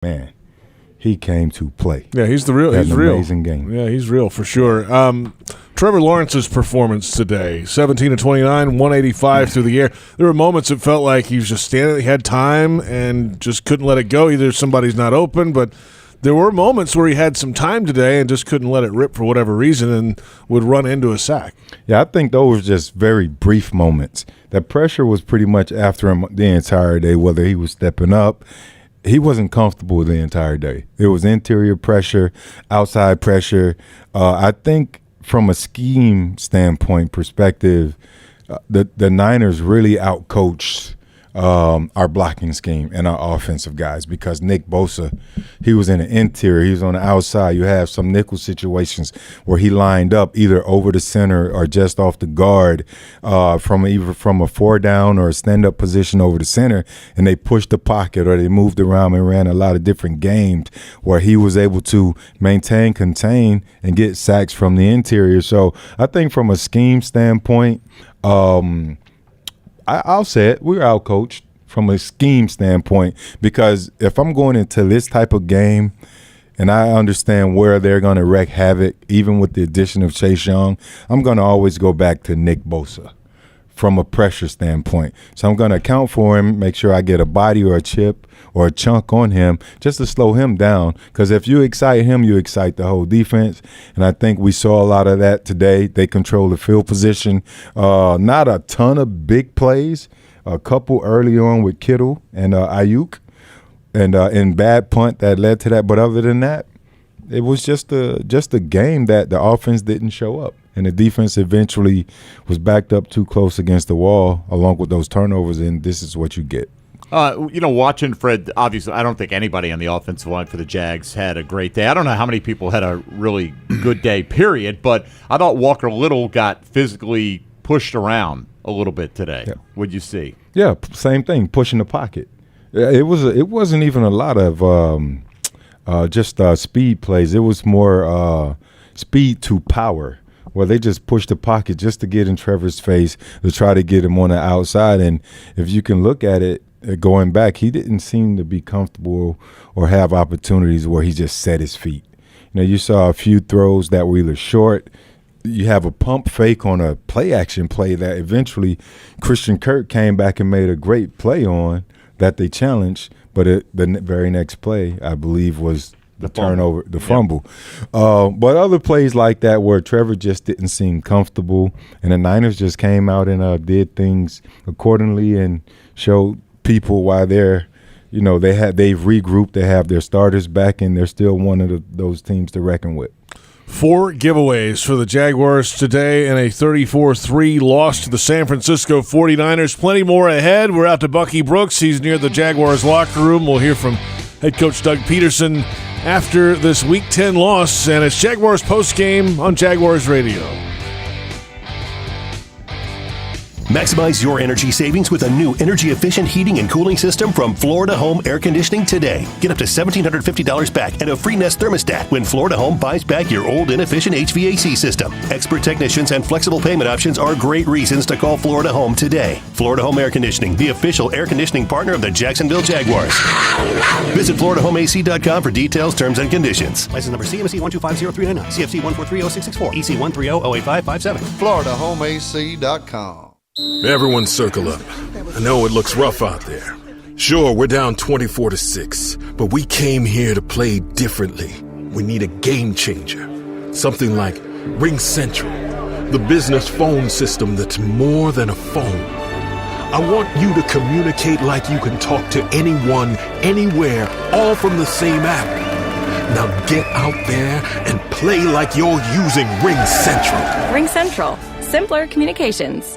Man, he came to play. Yeah, he's the real. He's real. Amazing game. Yeah, he's real for sure. Trevor Lawrence's performance today, 17 of 29, 185 through the air. There were moments it felt like he was just standing. He had time and just couldn't let it go. Either somebody's not open, but there were moments where he had some time today and just couldn't let it rip for whatever reason and would run into a sack. Yeah, I think those were just very brief moments. That pressure was pretty much after him the entire day, whether he was stepping up. He wasn't comfortable the entire day. It was interior pressure, outside pressure. I think from a scheme standpoint perspective, the Niners really outcoached our blocking scheme and our offensive guys because Nick Bosa, he was in the interior, he was on the outside. You have some nickel situations where he lined up either over the center or just off the guard from a 4 down or a stand-up position over the center, and they pushed the pocket or they moved around and ran a lot of different games where he was able to maintain, contain, and get sacks from the interior. So I think from a scheme standpoint, I'll say it, we're outcoached from a scheme standpoint because if I'm going into this type of game and I understand where they're going to wreak havoc, even with the addition of Chase Young, I'm going to always go back to Nick Bosa from a pressure standpoint. So I'm going to account for him, make sure I get a body or a chip or a chunk on him just to slow him down because if you excite him, you excite the whole defense. And I think we saw a lot of that today. They control the field position. Not a ton of big plays, a couple early on with Kittle and Ayuk and bad punt that led to that. But other than that, it was just a game that the offense didn't show up. And the defense eventually was backed up too close against the wall along with those turnovers, and this is what you get. Watching Fred, obviously, I don't think anybody on the offensive line for the Jags had a great day. I don't know how many people had a really good day, period, but I thought Walker Little got physically pushed around a little bit today. Yeah. What'd you see? Yeah, same thing, pushing the pocket. It wasn't even a lot of just speed plays. It was more speed to power, where they just pushed the pocket just to get in Trevor's face to try to get him on the outside. And if you can look at it, going back, he didn't seem to be comfortable or have opportunities where he just set his feet. You saw a few throws that were either short. You have a pump fake on a play-action play that eventually Christian Kirk came back and made a great play on that they challenged, but the very next play, I believe, was the turnover, the fumble. But other plays like that where Trevor just didn't seem comfortable, and the Niners just came out and did things accordingly and showed people why they've regrouped, they have their starters back, and they're still one of those teams to reckon with. 4 giveaways for the Jaguars today and a 34-3 loss to the San Francisco 49ers. Plenty more ahead. We're out to Bucky Brooks. He's near the Jaguars locker room. We'll hear from head coach Doug Peterson after this Week 10 loss, and it's Jaguars Postgame on Jaguars Radio. Maximize your energy savings with a new energy-efficient heating and cooling system from Florida Home Air Conditioning today. Get up to $1,750 back and a free Nest thermostat when Florida Home buys back your old inefficient HVAC system. Expert technicians and flexible payment options are great reasons to call Florida Home today. Florida Home Air Conditioning, the official air conditioning partner of the Jacksonville Jaguars. Visit FloridaHomeAC.com for details, terms, and conditions. License number CMC 1250399, CFC 1430664, EC 130-08557. FloridaHomeAC.com. Everyone circle up. I know it looks rough out there. Sure, we're down 24-6, but we came here to play differently. We need a game changer. Something like Ring Central, the business phone system that's more than a phone. I want you to communicate like you can talk to anyone, anywhere, all from the same app. Now get out there and play like you're using Ring Central. Ring Central. Simpler communications.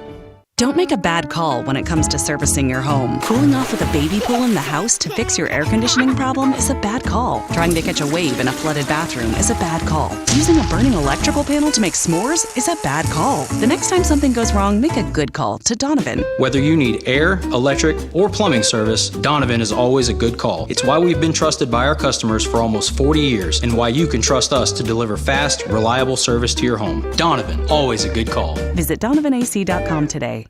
Don't make a bad call when it comes to servicing your home. Cooling off with a baby pool in the house to fix your air conditioning problem is a bad call. Trying to catch a wave in a flooded bathroom is a bad call. Using a burning electrical panel to make s'mores is a bad call. The next time something goes wrong, make a good call to Donovan. Whether you need air, electric, or plumbing service, Donovan is always a good call. It's why we've been trusted by our customers for almost 40 years and why you can trust us to deliver fast, reliable service to your home. Donovan, always a good call. Visit DonovanAC.com today.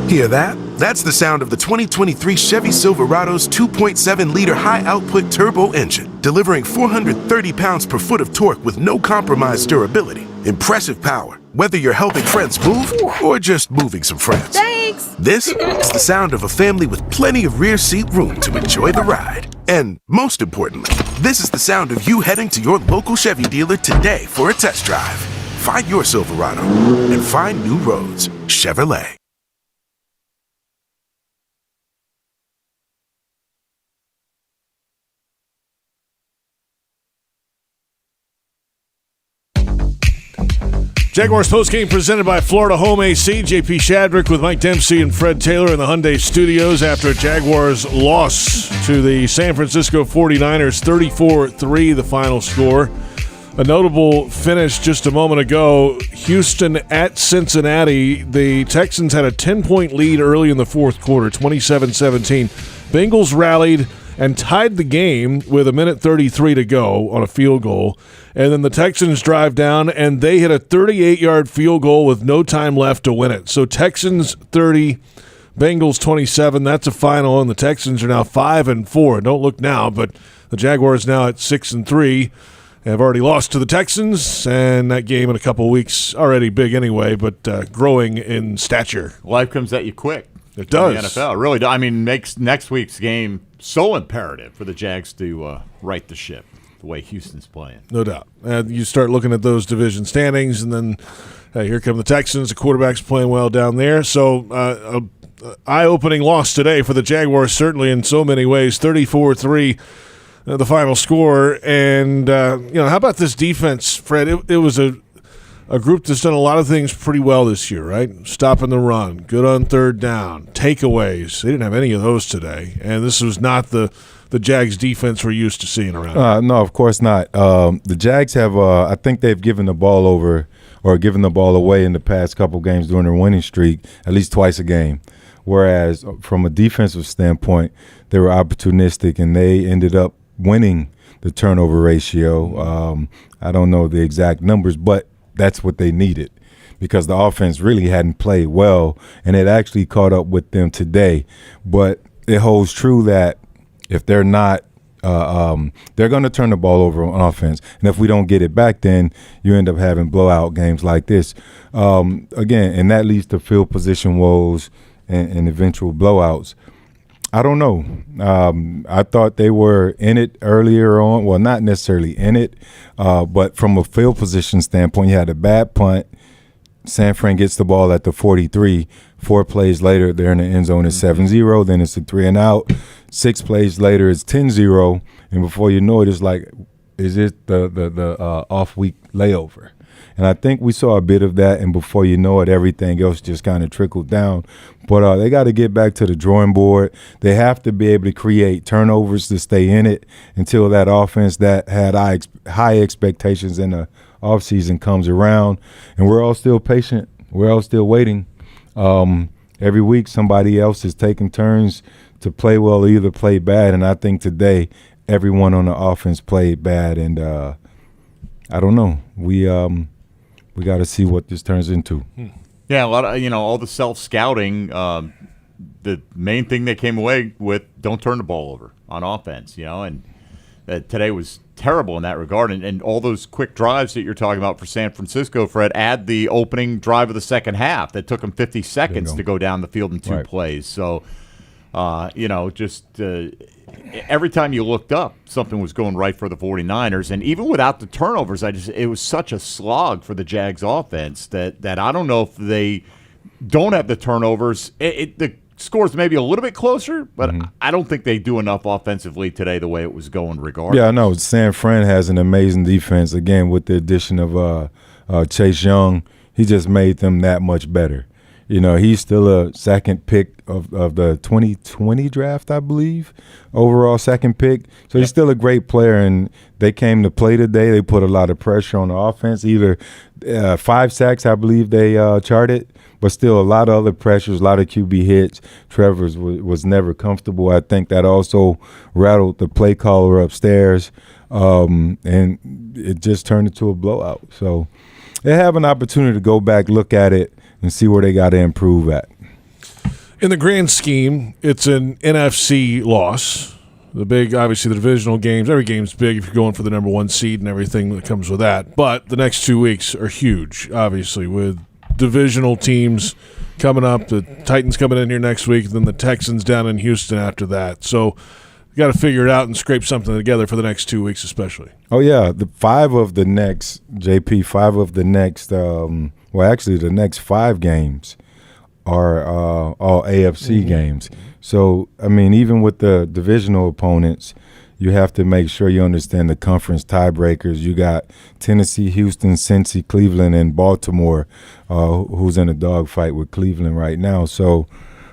Hear that? That's the sound of the 2023 Chevy Silverado's 2.7-liter high-output turbo engine, delivering 430 pounds per foot of torque with no compromised durability. Impressive power, whether you're helping friends move or just moving some friends. Thanks! This is the sound of a family with plenty of rear seat room to enjoy the ride. And most importantly, this is the sound of you heading to your local Chevy dealer today for a test drive. Find your Silverado and find new roads. Chevrolet. Jaguars Postgame presented by Florida Home AC. JP Shadrick with Mike Dempsey and Fred Taylor in the Hyundai Studios after a Jaguars loss to the San Francisco 49ers, 34-3 the final score. A notable finish just a moment ago, Houston at Cincinnati. The Texans had a 10-point lead early in the fourth quarter, 27-17. Bengals rallied and tied the game with 1:33 to go on a field goal. And then the Texans drive down, and they hit a 38-yard field goal with no time left to win it. So Texans 30, Bengals 27. That's a final, and the Texans are now 5-4. Don't look now, but the Jaguars now at 6-3. Have already lost to the Texans, and that game in a couple of weeks already big anyway, but growing in stature. Life comes at you quick. It does. In the NFL. It really does. I mean, makes next week's game so imperative for the Jags to right the ship the way Houston's playing. No doubt. You start looking at those division standings, and then here come the Texans. The quarterback's playing well down there. So eye-opening loss today for the Jaguars, certainly in so many ways, 34-3. The final score, and how about this defense, Fred? It was a group that's done a lot of things pretty well this year, right? Stopping the run, good on third down, takeaways. They didn't have any of those today, and this was not the Jags defense we're used to seeing around. No, of course not. The Jags have, I think they've given the ball over or given the ball away in the past couple games during their winning streak, at least twice a game. Whereas from a defensive standpoint, they were opportunistic, and they ended up winning the turnover ratio. I don't know the exact numbers, but that's what they needed because the offense really hadn't played well, and it actually caught up with them today. But it holds true that if they're not, they're going to turn the ball over on offense. And if we don't get it back, then you end up having blowout games like this. Again, and that leads to field position woes and eventual blowouts. I don't know. I thought they were in it earlier on. Well, not necessarily in it, but from a field position standpoint, you had a bad punt. San Fran gets the ball at the 43. 4 plays later, they're in the end zone. It's 7-0. Then it's a 3-and-out. 6 plays later, it's 10-0. And before you know it, it's like, is it the off-week layover? And I think we saw a bit of that, and before you know it, everything else just kind of trickled down. But they got to get back to the drawing board. They have to be able to create turnovers to stay in it until that offense that had high expectations in the offseason comes around. And we're all still patient. We're all still waiting. Every week somebody else is taking turns to play well or either play bad. And I think today everyone on the offense played bad. And I don't know. We got to see what this turns into. Yeah, a lot of all the self-scouting. The main thing they came away with: don't turn the ball over on offense. And today was terrible in that regard. And all those quick drives that you're talking about for San Francisco, Fred, add the opening drive of the second half that took them 50 seconds to go down the field in 2 plays. So, every time you looked up, something was going right for the 49ers. And even without the turnovers, it was such a slog for the Jags offense that I don't know if they don't have the turnovers. The score's maybe a little bit closer, but I don't think they do enough offensively today the way it was going regardless. Yeah, I know. San Fran has an amazing defense, again, with the addition of Chase Young. He just made them that much better. He's still a second pick of the 2020 draft, I believe, overall second pick. So he's still a great player, and they came to play today. They put a lot of pressure on the offense, either 5 sacks, I believe they charted, but still a lot of other pressures, a lot of QB hits. Trevor's was never comfortable. I think that also rattled the play caller upstairs, and it just turned into a blowout. So they have an opportunity to go back, look at it, and see where they got to improve at. In the grand scheme, it's an NFC loss. Obviously, the divisional games, every game's big if you're going for the number one seed and everything that comes with that. But the next 2 weeks are huge, obviously, with divisional teams coming up. The Titans coming in here next week, then the Texans down in Houston after that. So you got to figure it out and scrape something together for the next 2 weeks especially. Oh, yeah. The five of the next five games are all AFC games. So, I mean, even with the divisional opponents, you have to make sure you understand the conference tiebreakers. You got Tennessee, Houston, Cincy, Cleveland, and Baltimore, who's in a dogfight with Cleveland right now. So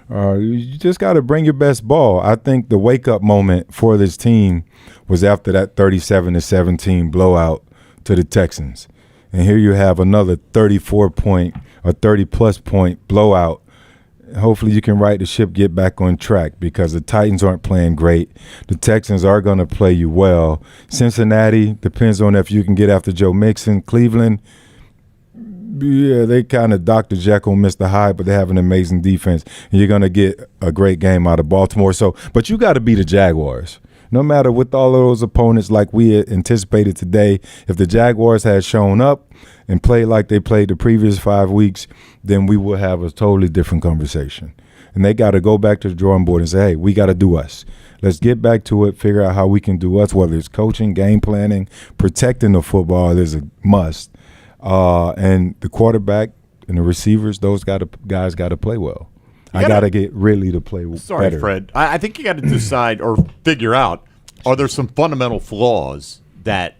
you just got to bring your best ball. I think the wake-up moment for this team was after that 37-17 blowout to the Texans. And here you have another 34-point or 30-plus point blowout. Hopefully you can right the ship, get back on track, because the Titans aren't playing great. The Texans are going to play you well. Cincinnati, depends on if you can get after Joe Mixon. Cleveland, yeah, they kind of Dr. Jekyll, Mr. Hyde, but they have an amazing defense. And you're going to get a great game out of Baltimore. So, but you got to beat the Jaguars. No matter with all of those opponents like we anticipated today, if the Jaguars had shown up and played like they played the previous 5 weeks, then we will have a totally different conversation. And they got to go back to the drawing board and say, hey, we got to do us. Let's get back to it, figure out how we can do us, whether it's coaching, game planning, protecting the football is a must. And the quarterback and the receivers, those guys got to play well. I got to get Ridley to play better. Sorry, Fred. I think you got to decide or figure out, are there some fundamental flaws that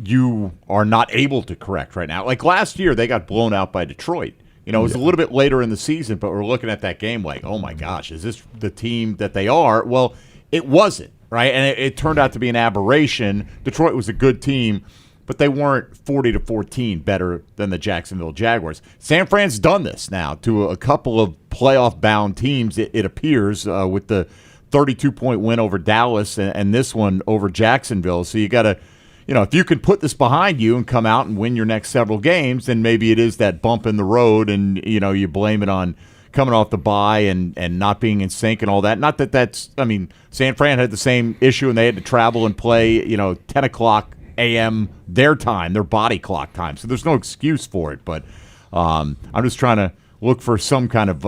you are not able to correct right now? Like last year, they got blown out by Detroit. You know, it was a little bit later in the season, but we're looking at that game like, oh, my gosh, is this the team that they are? Well, it wasn't, right? And it turned out to be an aberration. Detroit was a good team, but they weren't 40-14 better than the Jacksonville Jaguars. San Fran's done this now to a couple of playoff-bound teams, it appears, with the 32-point win over Dallas and this one over Jacksonville. So you got to, you know, if you can put this behind you and come out and win your next several games, then maybe it is that bump in the road and, you know, you blame it on coming off the bye and not being in sync and all that. Not that that's – I mean, San Fran had the same issue and they had to travel and play, you know, 10 o'clock a.m. their time, their body clock time. So there's no excuse for it. But I'm just trying to look for some kind of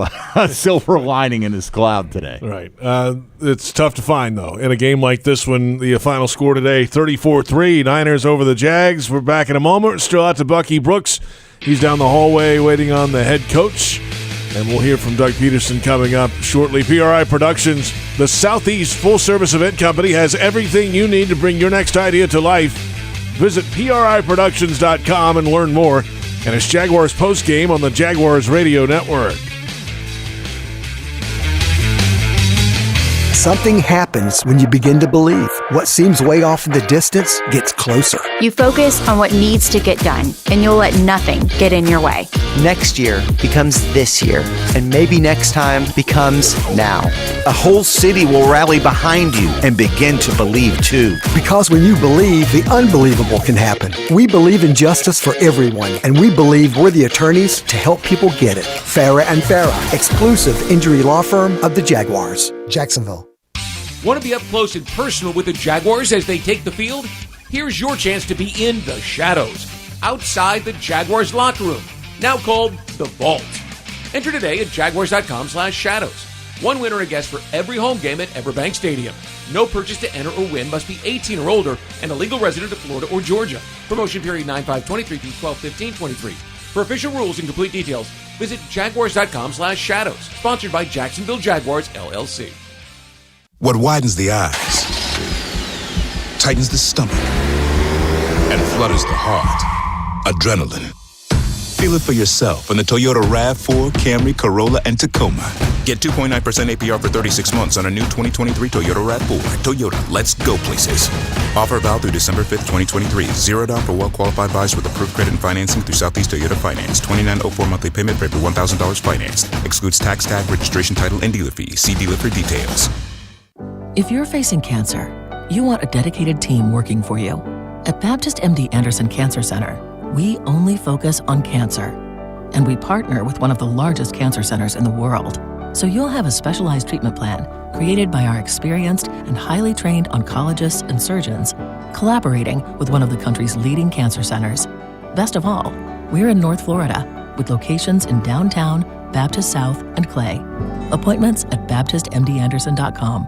silver lining in this cloud today. Right. It's tough to find, though. In a game like this one, the final score today, 34-3, Niners over the Jags. We're back in a moment. We're still out to Bucky Brooks. He's down the hallway waiting on the head coach. And we'll hear from Doug Peterson coming up shortly. PRI Productions, the Southeast full-service event company, has everything you need to bring your next idea to life. Visit PRIProductions.com and learn more. And it's Jaguars Postgame on the Jaguars Radio Network. Something happens when you begin to believe. What seems way off in the distance gets closer. You focus on what needs to get done, and you'll let nothing get in your way. Next year becomes this year, and maybe next time becomes now. A whole city will rally behind you and begin to believe too. Because when you believe, the unbelievable can happen. We believe in justice for everyone, and we believe we're the attorneys to help people get it. Farah and Farah, exclusive injury law firm of the Jaguars, Jacksonville. Want to be up close and personal with the Jaguars as they take the field? Here's your chance to be in the shadows, outside the Jaguars locker room, now called The Vault. Enter today at jaguars.com/shadows. One winner a guest for every home game at Everbank Stadium. No purchase to enter or win, must be 18 or older and a legal resident of Florida or Georgia. Promotion period 9/5/23 through 12/15/23. For official rules and complete details, visit jaguars.com/shadows. Sponsored by Jacksonville Jaguars, LLC. What widens the eyes, tightens the stomach, and flutters the heart. Adrenaline. Feel it for yourself in the Toyota RAV4, Camry, Corolla, and Tacoma. Get 2.9% APR for 36 months on a new 2023 Toyota RAV4. Toyota, let's go places. Offer valid through December 5th, 2023. $0 for well-qualified buyers with approved credit and financing through Southeast Toyota Finance. $29.04 monthly payment for every $1,000 financed. Excludes tax, tag, registration, title, and dealer fees. See dealer for details. If you're facing cancer, you want a dedicated team working for you. At Baptist MD Anderson Cancer Center, we only focus on cancer. And we partner with one of the largest cancer centers in the world. So you'll have a specialized treatment plan created by our experienced and highly trained oncologists and surgeons, collaborating with one of the country's leading cancer centers. Best of all, we're in North Florida with locations in downtown, Baptist South, and Clay. Appointments at baptistmdanderson.com.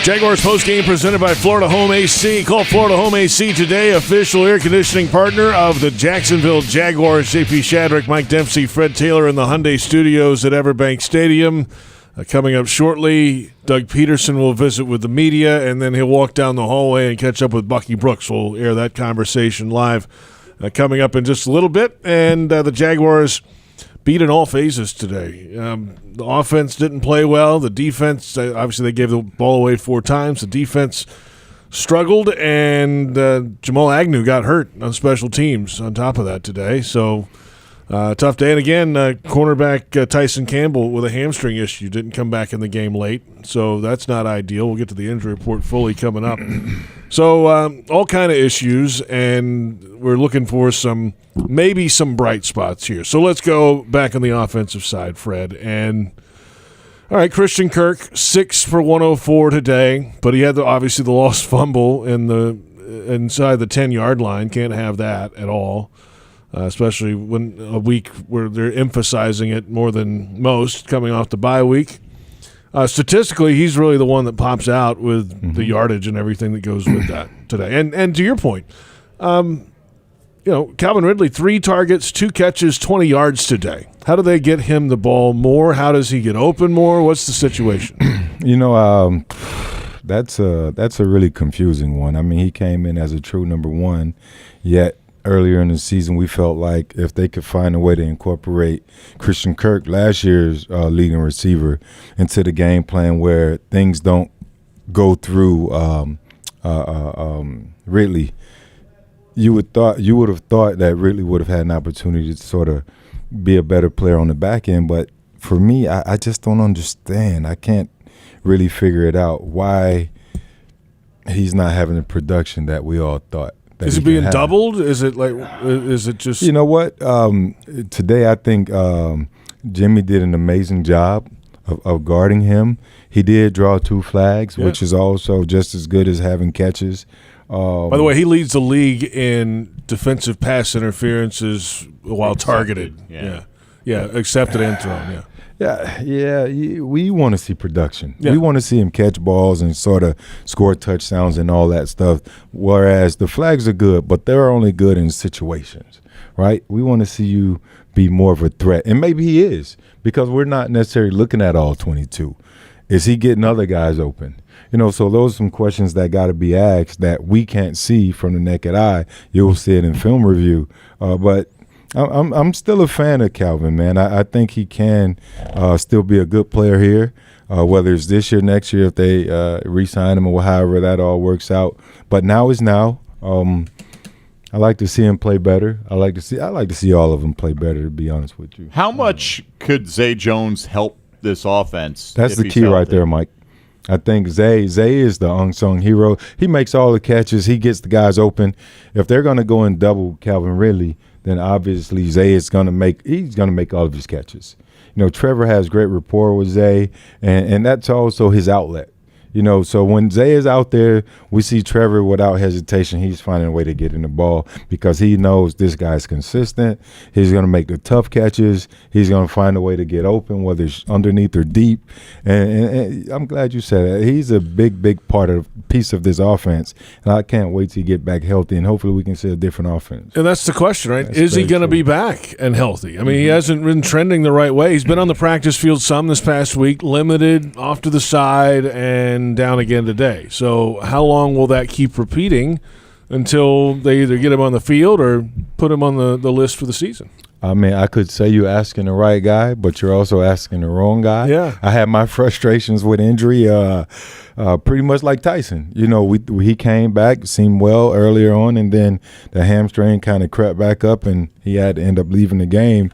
Jaguars postgame presented by Florida Home AC. Call Florida Home AC today, official air conditioning partner of the Jacksonville Jaguars. JP Shadrick, Mike Dempsey, Fred Taylor in the Hyundai Studios at Everbank Stadium. Coming up shortly, Doug Peterson will visit with the media, and then he'll walk down the hallway and catch up with Bucky Brooks. We'll air that conversation live coming up in just a little bit. And the Jaguars beat in all phases today. The offense didn't play well. The defense, obviously they gave the ball away 4 times. The defense struggled, and Jamal Agnew got hurt on special teams on top of that today. So tough day. And again, cornerback Tyson Campbell with a hamstring issue didn't come back in the game late. So that's not ideal. We'll get to the injury report fully coming up. So all kind of issues, and we're looking for maybe some bright spots here. So let's go back on the offensive side, Fred. And all right, Christian Kirk, 6 for 104 today, but he had obviously the lost fumble inside the 10-yard line. Can't have that at all, especially when a week where they're emphasizing it more than most, coming off the bye week. Statistically, he's really the one that pops out with the yardage and everything that goes with that today. And to your point, Calvin Ridley, 3 targets, 2 catches, 20 yards today. How do they get him the ball more? How does he get open more? What's the situation? That's a really confusing one. I mean, he came in as a true number 1, yet earlier in the season we felt like if they could find a way to incorporate Christian Kirk, last year's leading receiver, into the game plan where things don't go through Ridley, you would have thought that Ridley would have had an opportunity to sort of be a better player on the back end. But for me, I just don't understand. I can't really figure it out why he's not having the production that we all thought. Is it being doubled? Is it just? You know what? Today I think Jimmy did an amazing job of guarding him. He did draw 2 flags, which is also just as good as having catches. By the way, he leads the league in defensive pass interferences while targeted. Yeah, accepted and thrown. We want to see production. Yeah. We want to see him catch balls and sort of score touchdowns and all that stuff, whereas the flags are good, but they're only good in situations, right? We want to see you be more of a threat, and maybe he is, because we're not necessarily looking at all 22. Is he getting other guys open? So those are some questions that got to be asked that we can't see from the naked eye. You'll see it in film review, but I'm still a fan of Calvin, man. I think he can still be a good player here, whether it's this year, next year, if they re-sign him or however that all works out. But now is now. I like to see him play better. I like to see all of them play better, to be honest with you. How much could Zay Jones help this offense? That's the key right there, Mike. I think Zay is the unsung hero. He makes all the catches. He gets the guys open. If they're going to go and double Calvin Ridley, then obviously Zay is going to make all of his catches. Trevor has great rapport with Zay, and that's also his outlet. So when Zay is out there, we see Trevor without hesitation. He's finding a way to get in the ball because he knows this guy's consistent. He's going to make the tough catches. He's going to find a way to get open, whether it's underneath or deep. And I'm glad you said that. He's a big piece of this offense, and I can't wait to get back healthy, and hopefully we can see a different offense. And that's the question, right? Is he going to be back and healthy? I mean, he hasn't been trending the right way. He's been on the practice field some this past week, limited, off to the side, and down again today. So how long will that keep repeating until they either get him on the field or put him on the list for the season? I mean, I could say you're asking the right guy, but you're also asking the wrong guy. Yeah. I had my frustrations with injury pretty much like Tyson. He came back, seemed well earlier on, and then the hamstring kind of crept back up, and he had to end up leaving the game.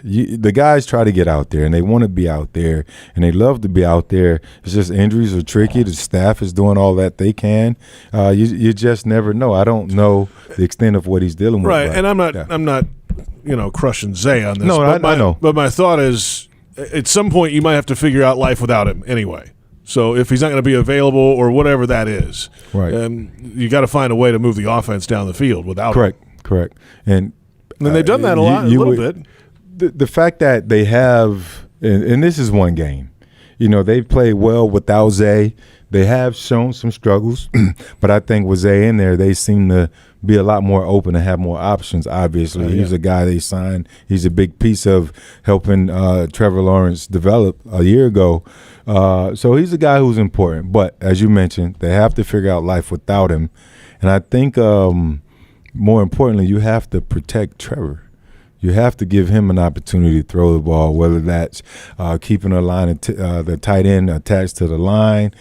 The guys try to get out there, and they want to be out there, and they love to be out there. It's just injuries are tricky. The staff is doing all that they can. You just never know. I don't know the extent of what he's dealing with. Right, and I'm not crushing Zay on this. No, I know. But my thought is, at some point, you might have to figure out life without him anyway. So if he's not going to be available or whatever that is, right, you got to find a way to move the offense down the field without him. Correct. And they've done that a little bit. The fact that they have, and this is one game, they've played well without Zay. They have shown some struggles, but I think with Zay in there, they seem to be a lot more open and have more options, obviously. He's a guy they signed. He's a big piece of helping Trevor Lawrence develop a year ago. So he's a guy who's important. But as you mentioned, they have to figure out life without him. And I think more importantly, you have to protect Trevor. You have to give him an opportunity to throw the ball, whether that's keeping the tight end attached to the line,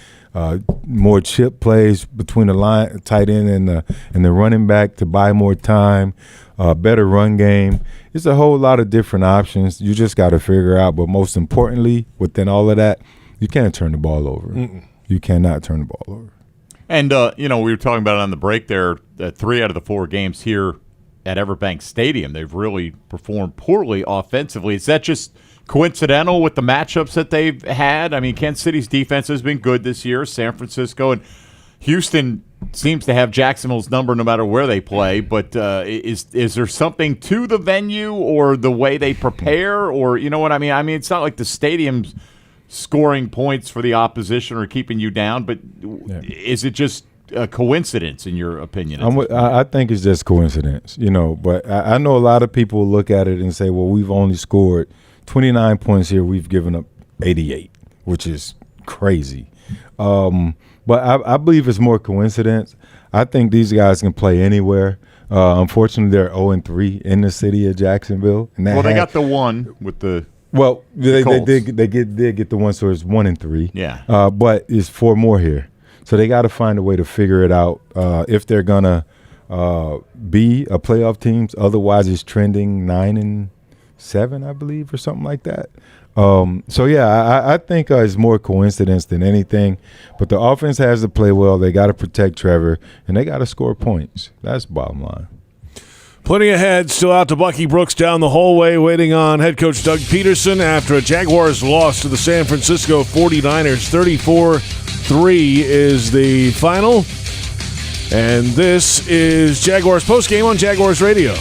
more chip plays between the tight end and the running back to buy more time, better run game. It's a whole lot of different options. You just got to figure out. But most importantly, within all of that, you can't turn the ball over. You cannot turn the ball over. And, we were talking about it on the break there, 3 out of the 4 games here at Everbank Stadium, they've really performed poorly offensively. Is that just coincidental with the matchups that they've had? I mean, Kansas City's defense has been good this year. San Francisco and Houston seems to have Jacksonville's number no matter where they play. But is there something to the venue or the way they prepare? Or you know what I mean? I mean, it's not like the stadium's scoring points for the opposition or keeping you down, but is it just a coincidence in your opinion? I think it's just coincidence, but I know a lot of people look at it and say, well, we've only scored 29 points here. We've given up 88, which is crazy. But I believe it's more coincidence. I think these guys can play anywhere. Unfortunately, they're 0-3 in the city of Jacksonville. And they got the one with the well, they did get the one, so it's 1-3. Yeah. But it's 4 more here. So they got to find a way to figure it out if they're going to be a playoff team. Otherwise, it's trending 9-7, I believe, or something like that. I think it's more coincidence than anything. But the offense has to play well. They got to protect Trevor, and they got to score points. That's the bottom line. Plenty ahead. Still out to Bucky Brooks down the hallway, waiting on head coach Doug Peterson after a Jaguars loss to the San Francisco 49ers. 34-3 is the final. And this is Jaguars Postgame on Jaguars Radio.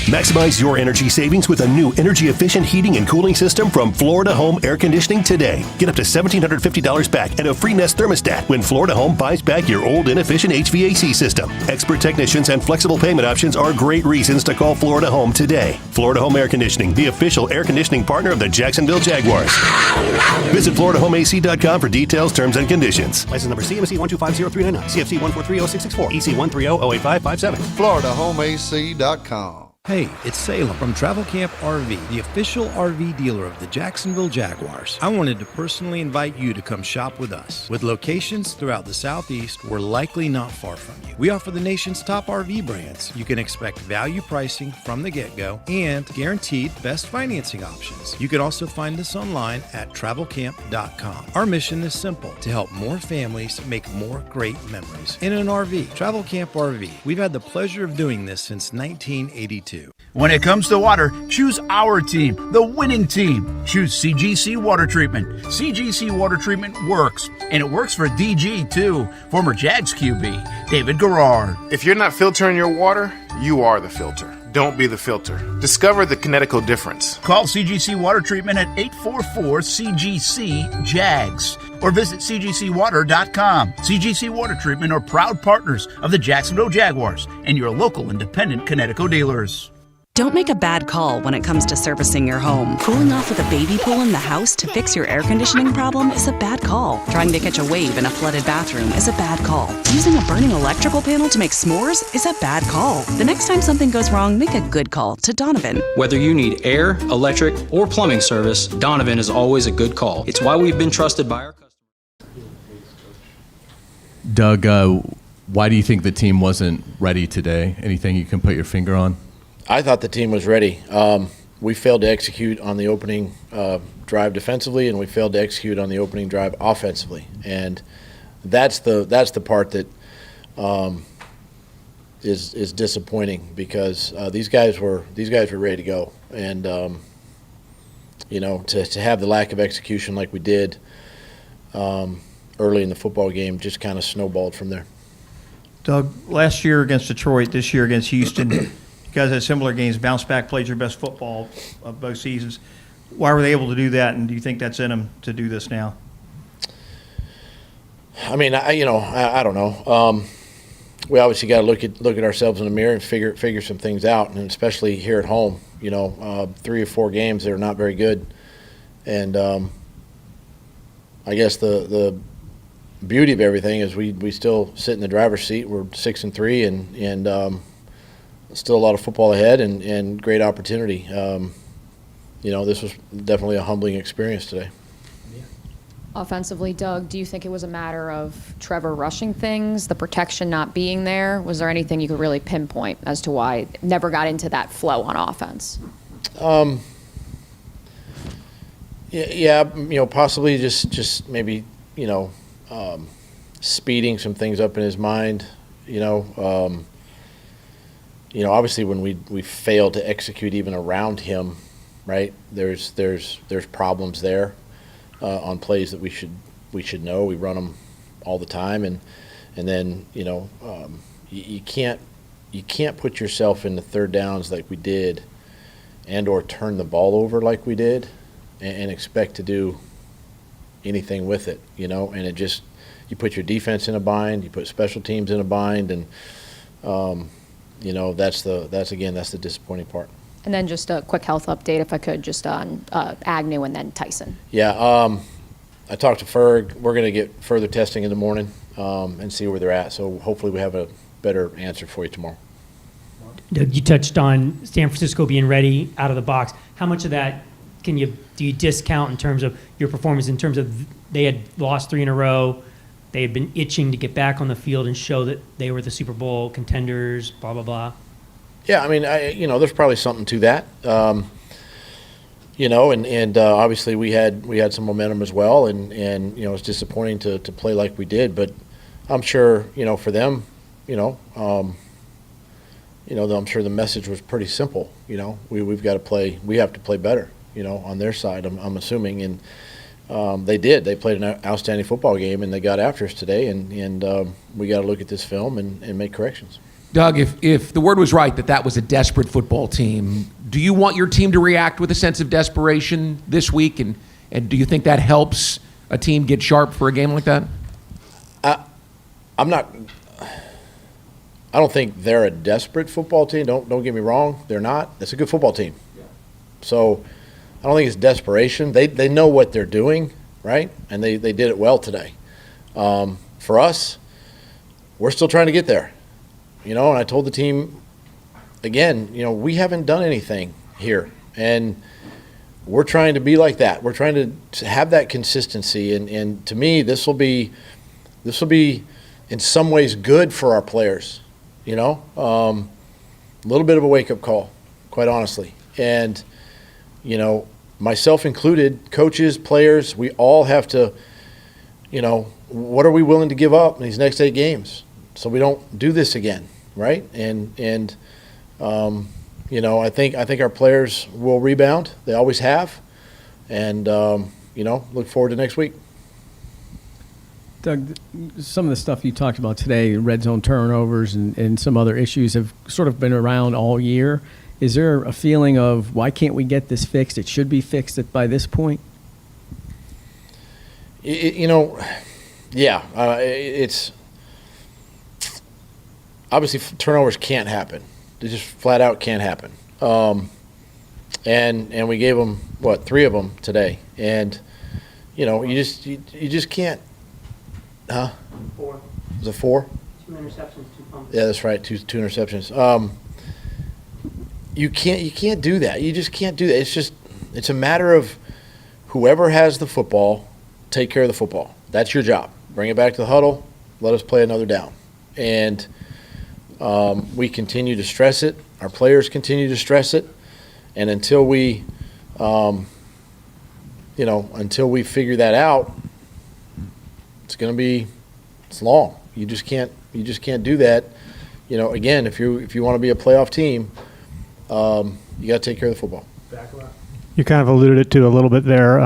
Maximize your energy savings with a new energy-efficient heating and cooling system from Florida Home Air Conditioning today. Get up to $1,750 back and a free Nest thermostat when Florida Home buys back your old inefficient HVAC system. Expert technicians and flexible payment options are great reasons to call Florida Home today. Florida Home Air Conditioning, the official air conditioning partner of the Jacksonville Jaguars. Visit FloridaHomeAC.com for details, terms, and conditions. License number CMC 1250399, CFC 1430664, EC 130-08557. FloridaHomeAC.com. Hey, it's Salem from Travel Camp RV, the official RV dealer of the Jacksonville Jaguars. I wanted to personally invite you to come shop with us. With locations throughout the Southeast, we're likely not far from you. We offer the nation's top RV brands. You can expect value pricing from the get-go and guaranteed best financing options. You can also find us online at travelcamp.com. Our mission is simple, to help more families make more great memories in an RV. Travel Camp RV. We've had the pleasure of doing this since 1982. When it comes to water, choose our team, the winning team. Choose CGC Water Treatment. CGC Water Treatment works, and it works for DG too, former Jags QB, David Garrard. If you're not filtering your water, you are the filter. Don't be the filter. Discover the Kinetico difference. Call CGC Water Treatment at 844-CGC-JAGS or visit cgcwater.com. CGC Water Treatment are proud partners of the Jacksonville Jaguars and your local independent Kinetico dealers. Don't make a bad call when it comes to servicing your home. Cooling off with a baby pool in the house to fix your air conditioning problem is a bad call. Trying to catch a wave in a flooded bathroom is a bad call. Using a burning electrical panel to make s'mores is a bad call. The next time something goes wrong, make a good call to Donovan. Whether you need air, electric, or plumbing service, Donovan is always a good call. It's why we've been trusted by our customers. Doug, why do you think the team wasn't ready today? Anything you can put your finger on? I thought the team was ready. We failed to execute on the opening drive defensively, and we failed to execute on the opening drive offensively. And that's the part that is disappointing because these guys were ready to go, and to have the lack of execution like we did early in the football game just kind of snowballed from there. Doug, last year against Detroit, this year against Houston, you guys had similar games, bounced back, played your best football of both seasons. Why were they able to do that, and do you think that's in them to do this now? I mean, I don't know. We obviously got to look at ourselves in the mirror and figure some things out, and especially here at home. 3 or 4 games that are not very good, and I guess the beauty of everything is we still sit in the driver's seat. We're 6-3, and still a lot of football ahead, and great opportunity. This was definitely a humbling experience today. Offensively, Doug, do you think it was a matter of Trevor rushing things, the protection not being there? Was there anything you could really pinpoint as to why it never got into that flow on offense? Possibly just maybe, speeding some things up in his mind. Obviously when we fail to execute even around him, right? There's problems there. On plays that we should know. We run them all the time, and then you can't put yourself in the third downs like we did, and or turn the ball over like we did, and expect to do anything with it. And it just, you put your defense in a bind, you put special teams in a bind, and that's the disappointing part. And then just a quick health update, if I could, just on Agnew and then Tyson. Yeah, I talked to Ferg. We're going to get further testing in the morning and see where they're at. So hopefully we have a better answer for you tomorrow. Doug, you touched on San Francisco being ready out of the box. How much of that do you discount in terms of your performance, in terms of they had lost 3 in a row, they had been itching to get back on the field and show that they were the Super Bowl contenders, blah, blah, blah? Yeah, I mean, there's probably something to that, and obviously we had some momentum as well, and it's disappointing to play like we did, but I'm sure for them, I'm sure the message was pretty simple. We have to play better, on their side. I'm assuming, and they did. They played an outstanding football game, and they got after us today, and we got to look at this film and make corrections. Doug, if the word was right that was a desperate football team, do you want your team to react with a sense of desperation this week? And do you think that helps a team get sharp for a game like that? I don't think they're a desperate football team. Don't get me wrong. They're not. It's a good football team. Yeah. So I don't think it's desperation. They know what they're doing, right? And they did it well today. For us, we're still trying to get there. And I told the team, again, we haven't done anything here, and we're trying to be like that. We're trying to have that consistency, and to me, this will be in some ways good for our players. A little bit of a wake-up call, quite honestly, and myself included, coaches, players, we all have to, what are we willing to give up in these next 8 games? So we don't do this again, right? And I think our players will rebound. They always have, and look forward to next week. Doug, some of the stuff you talked about today, red zone turnovers and some other issues, have sort of been around all year. Is there a feeling of why can't we get this fixed? It should be fixed by this point. It's. Obviously, turnovers can't happen. They just flat out can't happen. And we gave them 3 of them today, and you just can't. Huh? 4. Was it 4? 2 interceptions, 2 fumbles. Yeah, that's right. Two interceptions. You can't do that. You just can't do that. It's a matter of whoever has the football, take care of the football. That's your job. Bring it back to the huddle. Let us play another down. And we continue to stress it. Our players continue to stress it. And until we figure that out, it's long. You just can't do that, again, if you want to be a playoff team, you got to take care of the football. You kind of alluded to a little bit there,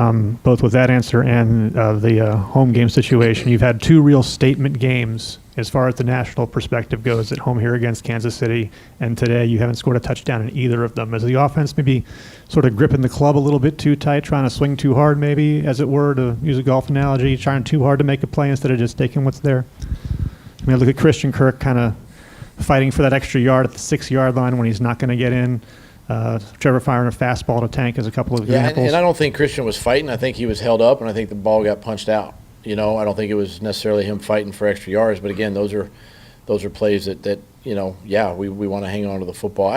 both with that answer and the home game situation. You've had two real statement games as far as the national perspective goes at home here against Kansas City, and today you haven't scored a touchdown in either of them. Is the offense maybe sort of gripping the club a little bit too tight, trying to swing too hard maybe, as it were, to use a golf analogy, trying too hard to make a play instead of just taking what's there? I mean, look at Christian Kirk kind of fighting for that extra yard at the 6-yard line when he's not going to get in. Trevor firing a fastball to Tank as a couple of examples. And I don't think Christian was fighting. I think he was held up, and I think the ball got punched out. I don't think it was necessarily him fighting for extra yards. But again, those are plays that we want to hang on to the football.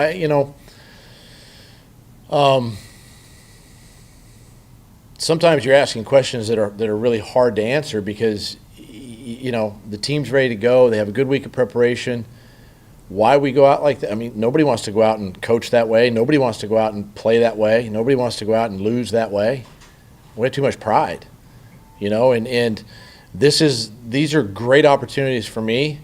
Sometimes you're asking questions that are really hard to answer because the team's ready to go. They have a good week of preparation. Why we go out like that? I mean, nobody wants to go out and coach that way. Nobody wants to go out and play that way. Nobody wants to go out and lose that way. We have too much pride, and these are great opportunities for me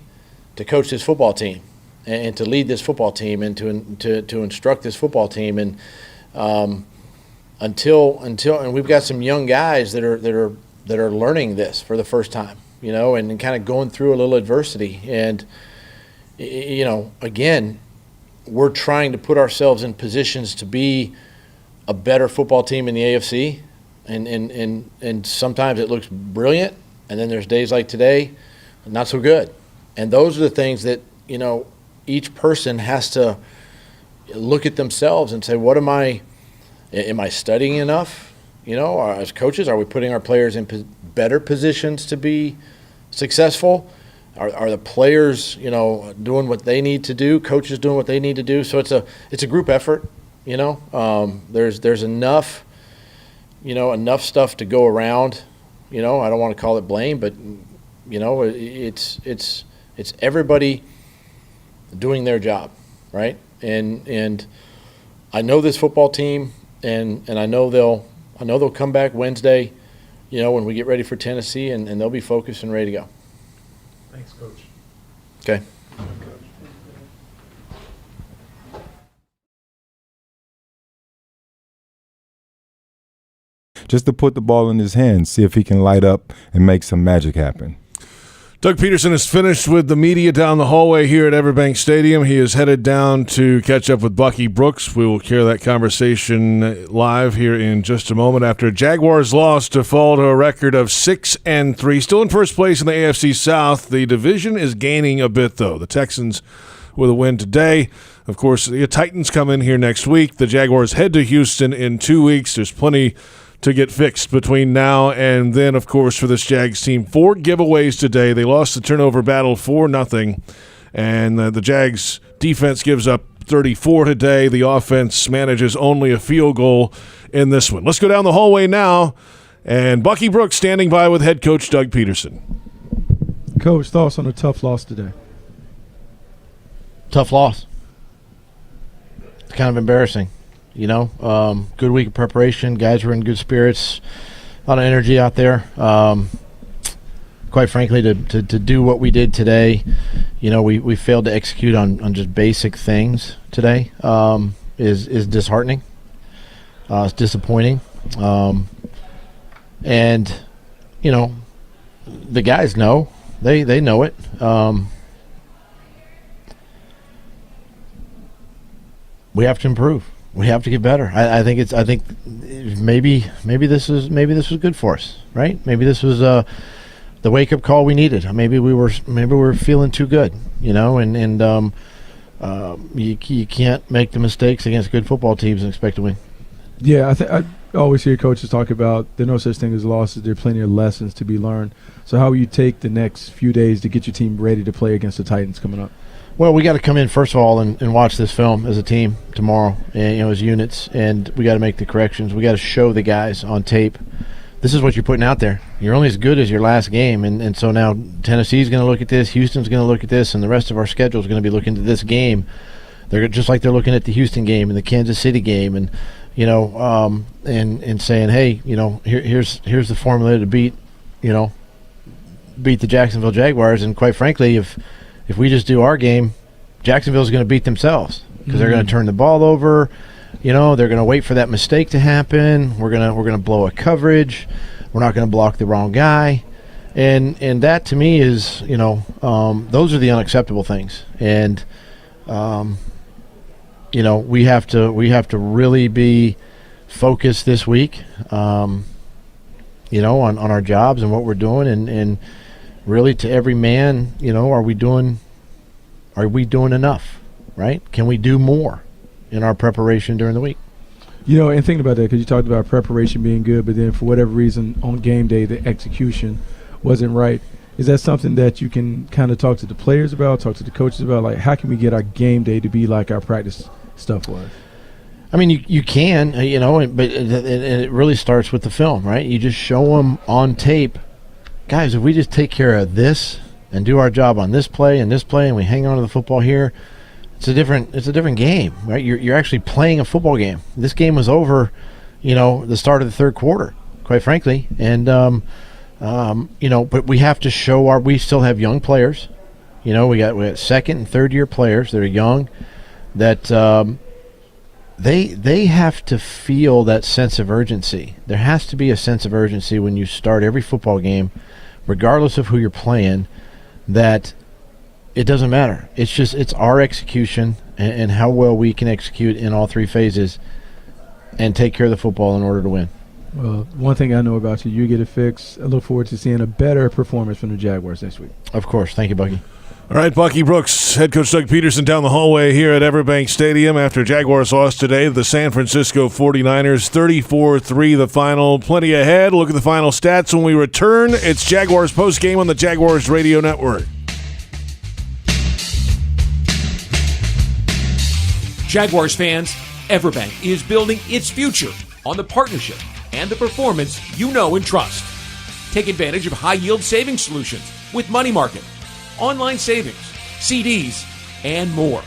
to coach this football team and to lead this football team and to instruct this football team. And until we've got some young guys that are learning this for the first time, and kind of going through a little adversity. And again, we're trying to put ourselves in positions to be a better football team in the AFC, and sometimes it looks brilliant, and then there's days like today, not so good. And those are the things that each person has to look at themselves and say, what am I studying enough? As coaches, are we putting our players in better positions to be successful? Are the players, doing what they need to do? Coaches doing what they need to do? So it's a group effort. There's enough, enough stuff to go around. I don't want to call it blame, but it's everybody doing their job, right? And I know this football team, and I know they'll come back Wednesday, when we get ready for Tennessee, and they'll be focused and ready to go. Thanks, Coach. Okay. Just to put the ball in his hands, see if he can light up and make some magic happen. Doug Peterson is finished with the media down the hallway here at Everbank Stadium. He is headed down to catch up with Bucky Brooks. We will carry that conversation live here in just a moment after Jaguars lost to fall to a record of 6-3. Still in first place in the AFC South. The division is gaining a bit, though. The Texans with a win today. Of course, the Titans come in here next week. The Jaguars head to Houston in 2 weeks. There's plenty to get fixed between now and then, of course, for this Jags team. 4 giveaways today. They lost the turnover battle 4-0, and the Jags defense gives up 34 today. The offense manages only a field goal in this one. Let's go down the hallway now, and Bucky Brooks standing by with head coach Doug Peterson. Coach, thoughts on a tough loss today? Tough loss. It's kind of embarrassing. Good week of preparation. Guys were in good spirits. A lot of energy out there. Quite frankly, to do what we did today, we failed to execute on just basic things today. Is disheartening. It's disappointing. And the guys know. They know it. We have to improve. We have to get better. I think maybe this was good for us, right? Maybe this was the wake up call we needed. Maybe we were feeling too good, and you can't make the mistakes against good football teams and expect to win. Yeah, I always hear coaches talk about there's no such thing as losses. There are plenty of lessons to be learned. So how will you take the next few days to get your team ready to play against the Titans coming up? Well, we got to come in first of all and watch this film as a team tomorrow, and as units, and we got to make the corrections. We got to show the guys on tape, this is what you're putting out there. You're only as good as your last game, and so now Tennessee's going to look at this, Houston's going to look at this, and the rest of our schedule is going to be looking at this game. They're just like they're looking at the Houston game and the Kansas City game, and and saying, hey, here's the formula to beat the Jacksonville Jaguars. And quite frankly, if we just do our game, Jacksonville's going to beat themselves because they're going to turn the ball over. They're going to wait for that mistake to happen. We're gonna blow a coverage. We're not going to block the wrong guy. And that to me is, those are the unacceptable things. And we have to really be focused this week, on our jobs and what we're doing, and really to every man, are we doing enough, right? Can we do more in our preparation during the week? And thinking about that, because you talked about preparation being good, but then for whatever reason on game day the execution wasn't right. Is that something that you can kind of talk to the players about, talk to the coaches about? Like, how can we get our game day to be like our practice stuff was? I mean, you can, but it really starts with the film, right? You just show them on tape, guys, if we just take care of this and do our job on this play, and we hang on to the football here, it's a different game, right? You're actually playing a football game. This game was over, the start of the third quarter, quite frankly. And, but we have to show we still have young players. We got second and third year players that are young, that they have to feel that sense of urgency. There has to be a sense of urgency when you start every football game, regardless of who you're playing, that it doesn't matter. It's our execution and how well we can execute in all three phases and take care of the football in order to win. Well, one thing I know about you, you get it fixed. I look forward to seeing a better performance from the Jaguars next week. Of course. Thank you, Bucky. All right, Bucky Brooks, head coach Doug Peterson down the hallway here at Everbank Stadium after Jaguars lost today to the San Francisco 49ers, 34-3 the final. Plenty ahead. Look at the final stats when we return. It's Jaguars Postgame on the Jaguars Radio Network. Jaguars fans, Everbank is building its future on the partnership and the performance you know and trust. Take advantage of high-yield savings solutions with money market, online savings, CDs, and more.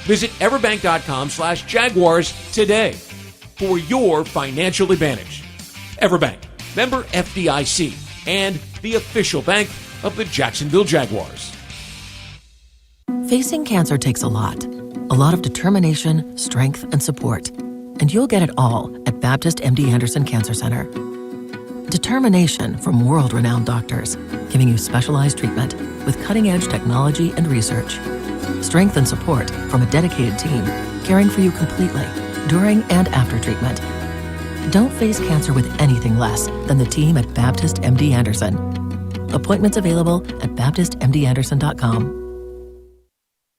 Visit everbank.com/Jaguars today for your financial advantage. Everbank, member FDIC, and the official bank of the Jacksonville Jaguars. Facing cancer takes a lot of determination, strength, and support. And you'll get it all at Baptist MD Anderson Cancer Center. Determination from world-renowned doctors, giving you specialized treatment with cutting-edge technology and research. Strength and support from a dedicated team, caring for you completely, during and after treatment. Don't face cancer with anything less than the team at Baptist MD Anderson. Appointments available at baptistmdanderson.com.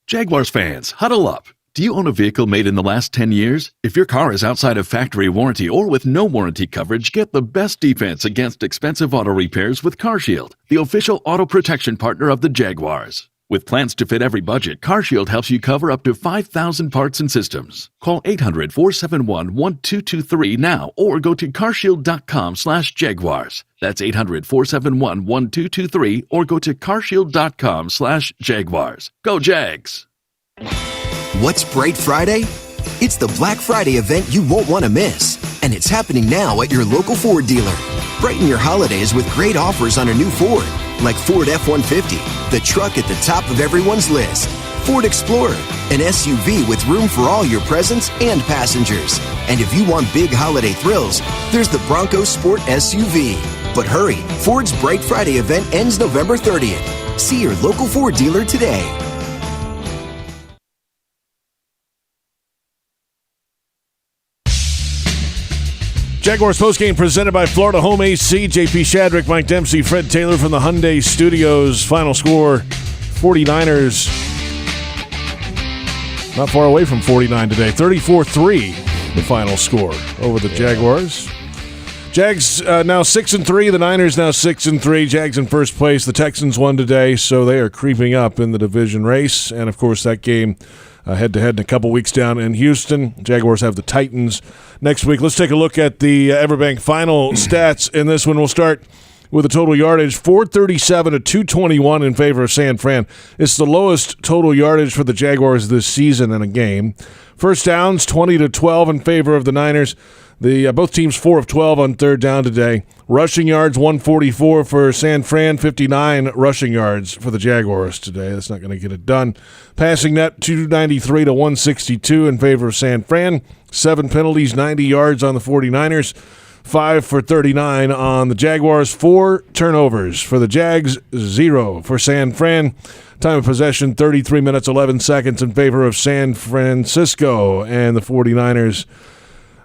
Jaguars fans, huddle up. Do you own a vehicle made in the last 10 years? If your car is outside of factory warranty or with no warranty coverage, get the best defense against expensive auto repairs with CarShield, the official auto protection partner of the Jaguars. With plans to fit every budget, CarShield helps you cover up to 5,000 parts and systems. Call 800-471-1223 now or go to carshield.com/Jaguars. That's 800-471-1223 or go to carshield.com/Jaguars. Go Jags! What's Bright Friday? It's the Black Friday event you won't want to miss. And it's happening now at your local Ford dealer. Brighten your holidays with great offers on a new Ford, like Ford F-150, the truck at the top of everyone's list. Ford Explorer, an SUV with room for all your presents and passengers. And if you want big holiday thrills, there's the Bronco Sport SUV. But hurry, Ford's Bright Friday event ends November 30th. See your local Ford dealer today. Jaguars postgame presented by Florida Home AC. JP Shadrick, Mike Dempsey, Fred Taylor from the Hyundai Studios. Final score, 49ers. Not far away from 49 today. 34-3, the final score over the Jaguars. Jags now 6-3. The Niners now 6-3. Jags in first place. The Texans won today, so they are creeping up in the division race. And, of course, that game head-to-head in a couple weeks down in Houston. Jaguars have the Titans next week. Let's take a look at the Everbank final stats in this one. We'll start with the total yardage, 437 to 221 in favor of San Fran. It's the lowest total yardage for the Jaguars this season in a game. First downs, 20 to 12 in favor of the Niners. Both teams 4 of 12 on third down today. Rushing yards 144 for San Fran, 59 rushing yards for the Jaguars today. That's not going to get it done. Passing net 293 to 162 in favor of San Fran. 7 penalties, 90 yards on the 49ers. 5 for 39 on the Jaguars. 4 turnovers for the Jags, 0 for San Fran. Time of possession 33 minutes 11 seconds in favor of San Francisco, and the 49ers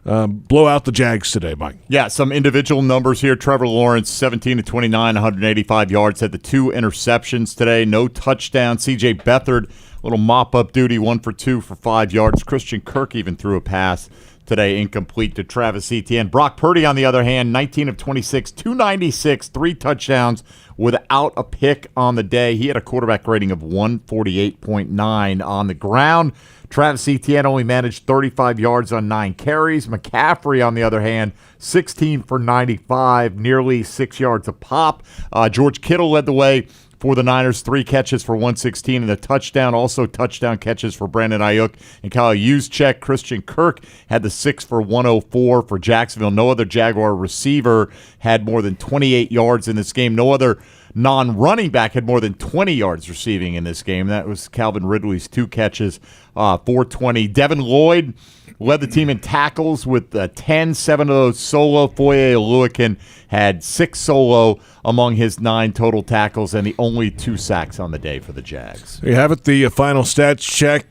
blow out the Jags today, Mike. Yeah, some individual numbers here. Trevor Lawrence, 17 to 29, 185 yards, had the 2 interceptions today, no touchdown. C.J. Beathard, little mop-up duty, 1 for 2 for 5 yards. Christian Kirk even threw a pass today, incomplete to Travis Etienne. Brock Purdy, on the other hand, 19 of 26, 296, 3 touchdowns without a pick on the day. He had a quarterback rating of 148.9 on the ground. Travis Etienne only managed 35 yards on 9 carries. McCaffrey, on the other hand, 16 for 95, nearly 6 yards a pop. George Kittle led the way for the Niners, 3 catches for 116 and a touchdown. Also touchdown catches for Brandon Ayuk and Kyle Juszczyk. Christian Kirk had the 6 for 104 for Jacksonville. No other Jaguar receiver had more than 28 yards in this game. No other non-running back had more than 20 yards receiving in this game. That was Calvin Ridley's 2 catches, 420. Devin Lloyd led the team in tackles with 10, 7 of those solo. Foye Oluokun had 6 solo among his 9 total tackles, and the only 2 sacks on the day for the Jags. There you have it, the final stats check.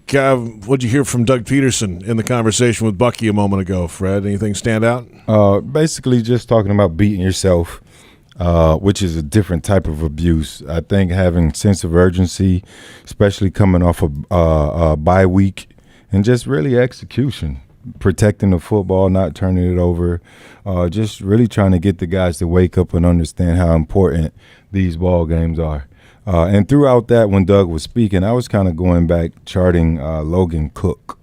What'd you hear from Doug Peterson in the conversation with Bucky a moment ago, Fred? Anything stand out? Basically just talking about beating yourself, which is a different type of abuse. I think having sense of urgency, especially coming off a bye week, and just really execution, protecting the football, not turning it over, just really trying to get the guys to wake up and understand how important these ball games are. And throughout that, when Doug was speaking, I was kind of going back, charting Logan Cook.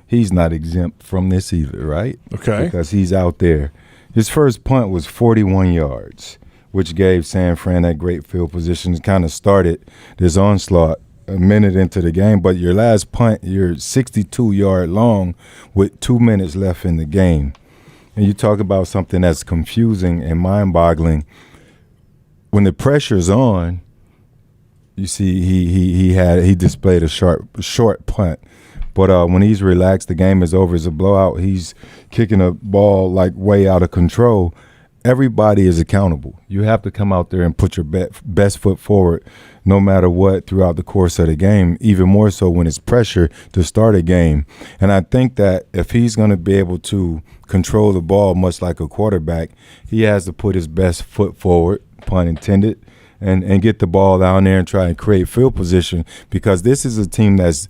He's not exempt from this either, right? Okay. Because he's out there. His first punt was 41 yards, which gave San Fran that great field position. Kind of started this onslaught a minute into the game, but your last punt, you're 62-yard long with 2 minutes left in the game. And you talk about something that's confusing and mind-boggling. When the pressure's on, you see he displayed a short punt. But when he's relaxed, the game is over. It's a blowout. He's kicking a ball like way out of control. Everybody is accountable. You have to come out there and put your best foot forward no matter what throughout the course of the game, even more so when it's pressure to start a game. And I think that if he's going to be able to control the ball much like a quarterback, he has to put his best foot forward, pun intended, and get the ball down there and try and create field position, because this is a team that's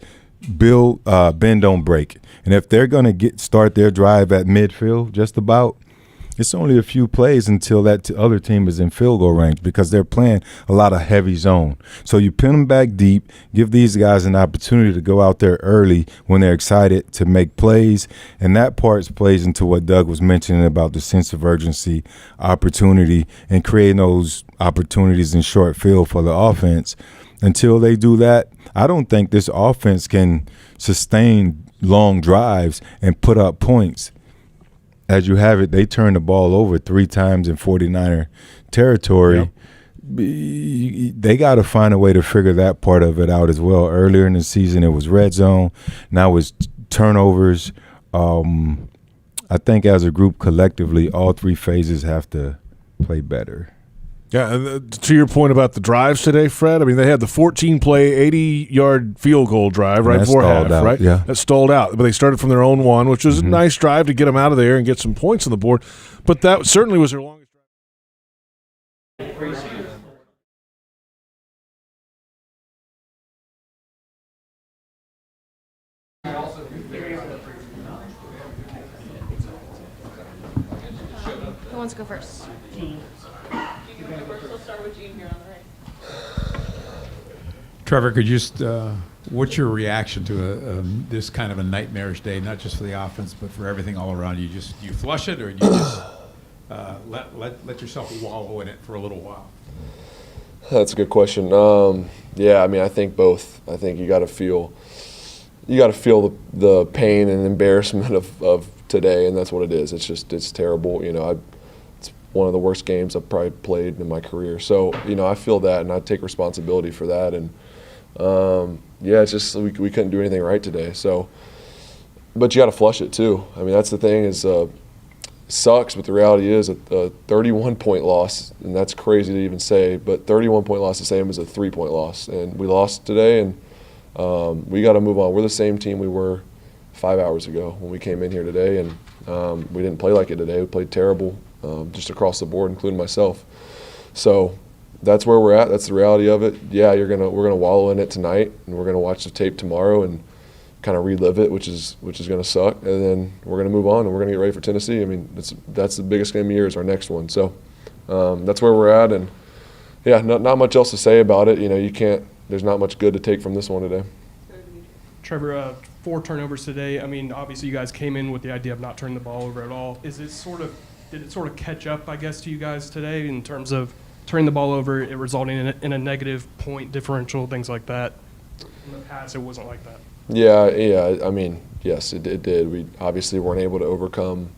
build, bend, don't break. And if they're going to start their drive at midfield just about, it's only a few plays until that other team is in field goal range, because they're playing a lot of heavy zone. So you pin them back deep, give these guys an opportunity to go out there early when they're excited to make plays. And that part plays into what Doug was mentioning about the sense of urgency, opportunity, and creating those opportunities in short field for the offense. Until they do that, I don't think this offense can sustain long drives and put up points. As you have it, they turned the ball over 3 times in 49er territory. Yep. They got to find a way to figure that part of it out as well. Earlier in the season, it was red zone. Now it's turnovers. I think as a group collectively, all 3 phases have to play better. Yeah, and to your point about the drives today, Fred, I mean, they had the 14-play, 80-yard field goal drive right before half, right? Yeah. That stalled out. But they started from their own one, which was a nice drive to get them out of there and get some points on the board. But that certainly was their longest drive. Who wants to go first? We'll start with Gene here on the right. Trevor, could you just, what's your reaction to this kind of a nightmarish day, not just for the offense, but for everything all around you? You flush it, or you just let yourself wallow in it for a little while? That's a good question. Yeah, I mean, I think both. I think you got to feel the pain and embarrassment of today, and that's what it is. It's terrible. It's one of the worst games I've probably played in my career. So, I feel that, and I take responsibility for that. And, it's just we couldn't do anything right today. So, but you got to flush it too. I mean, that's the thing is sucks, but the reality is a 31-point loss, and that's crazy to even say, but 31-point loss is the same as a 3-point loss. And we lost today, and we got to move on. We're the same team we were 5 hours ago when we came in here today, and we didn't play like it today. We played terrible just across the board, including myself. So that's where we're at. That's the reality of it. Yeah, we're gonna wallow in it tonight, and we're gonna watch the tape tomorrow and kind of relive it, which is gonna suck. And then we're gonna move on, and we're gonna get ready for Tennessee. I mean, that's the biggest game of the year is our next one. So that's where we're at, and yeah, not much else to say about it. You can't. There's not much good to take from this one today. Trevor, 4 turnovers today. I mean, obviously you guys came in with the idea of not turning the ball over at all. Did it sort of catch up, I guess, to you guys today in terms of turning the ball over, it resulting in a negative point differential, things like that? In the past, it wasn't like that. Yeah. I mean, yes, it did. We obviously weren't able to overcome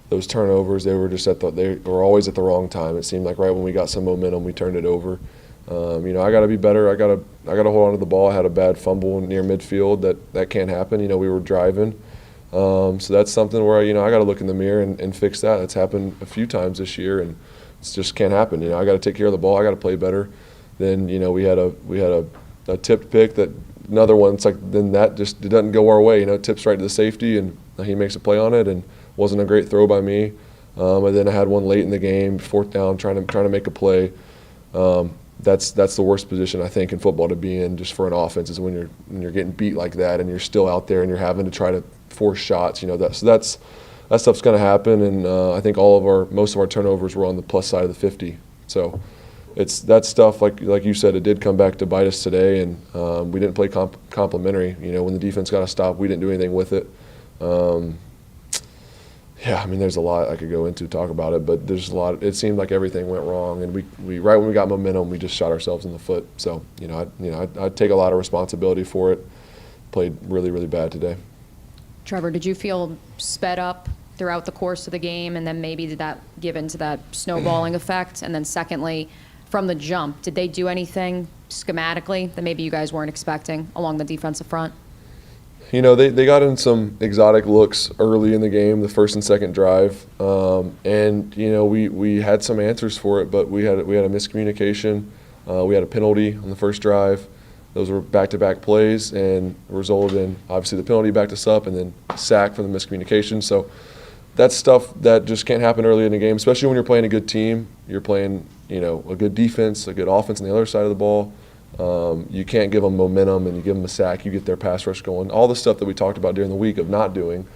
those turnovers. They were they were always at the wrong time. It seemed like right when we got some momentum, we turned it over. I got to be better. I got to hold on to the ball. I had a bad fumble near midfield. That can't happen. We were driving. So that's something where I got to look in the mirror and fix that. It's happened a few times this year, and it just can't happen. I got to take care of the ball. I got to play better. Then we had a tipped pick that another one. It's like then that just it doesn't go our way. It tips right to the safety, and he makes a play on it, and wasn't a great throw by me. And then I had one late in the game, 4th down, trying to make a play. That's the worst position I think in football to be in, just for an offense, is when you're getting beat like that and you're still out there and you're having to try to force shots. That stuff's going to happen, and I think most of our turnovers were on the plus side of the 50. So it's that stuff, like you said, it did come back to bite us today, and we didn't play complimentary. When the defense got a stop, we didn't do anything with it. Yeah, I mean, there's a lot I could go into talk about it, but there's a lot. It seemed like everything went wrong, and we right when we got momentum, we just shot ourselves in the foot. So I take a lot of responsibility for it. Played really, really bad today. Trevor, did you feel sped up throughout the course of the game, and then maybe did that give into that snowballing effect? And then secondly, from the jump, did they do anything schematically that maybe you guys weren't expecting along the defensive front? They got in some exotic looks early in the game, the first and second drive, and we had some answers for it, but we had a miscommunication. We had a penalty on the first drive. Those were back-to-back plays, and resulted in obviously the penalty backed us up, and then sack from the miscommunication. So that's stuff that just can't happen early in the game, especially when you're playing a good team. You're playing a good defense, a good offense on the other side of the ball. You can't give them momentum, and you give them a sack, you get their pass rush going. All the stuff that we talked about during the week of not doing,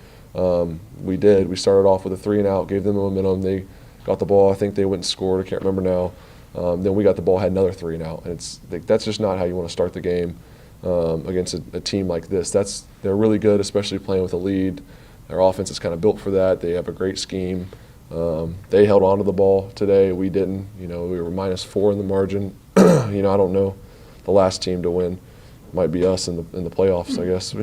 we did. We started off with a 3-and-out, gave them momentum. They got the ball. I think they went and scored. I can't remember now. Then we got the ball, had another 3-and-out. And that's just not how you want to start the game against a team like this. They're really good, especially playing with a lead. Their offense is kind of built for that. They have a great scheme. They held on to the ball today. We didn't. We were -4 in the margin. I don't know. The last team to win might be us in the playoffs, I guess.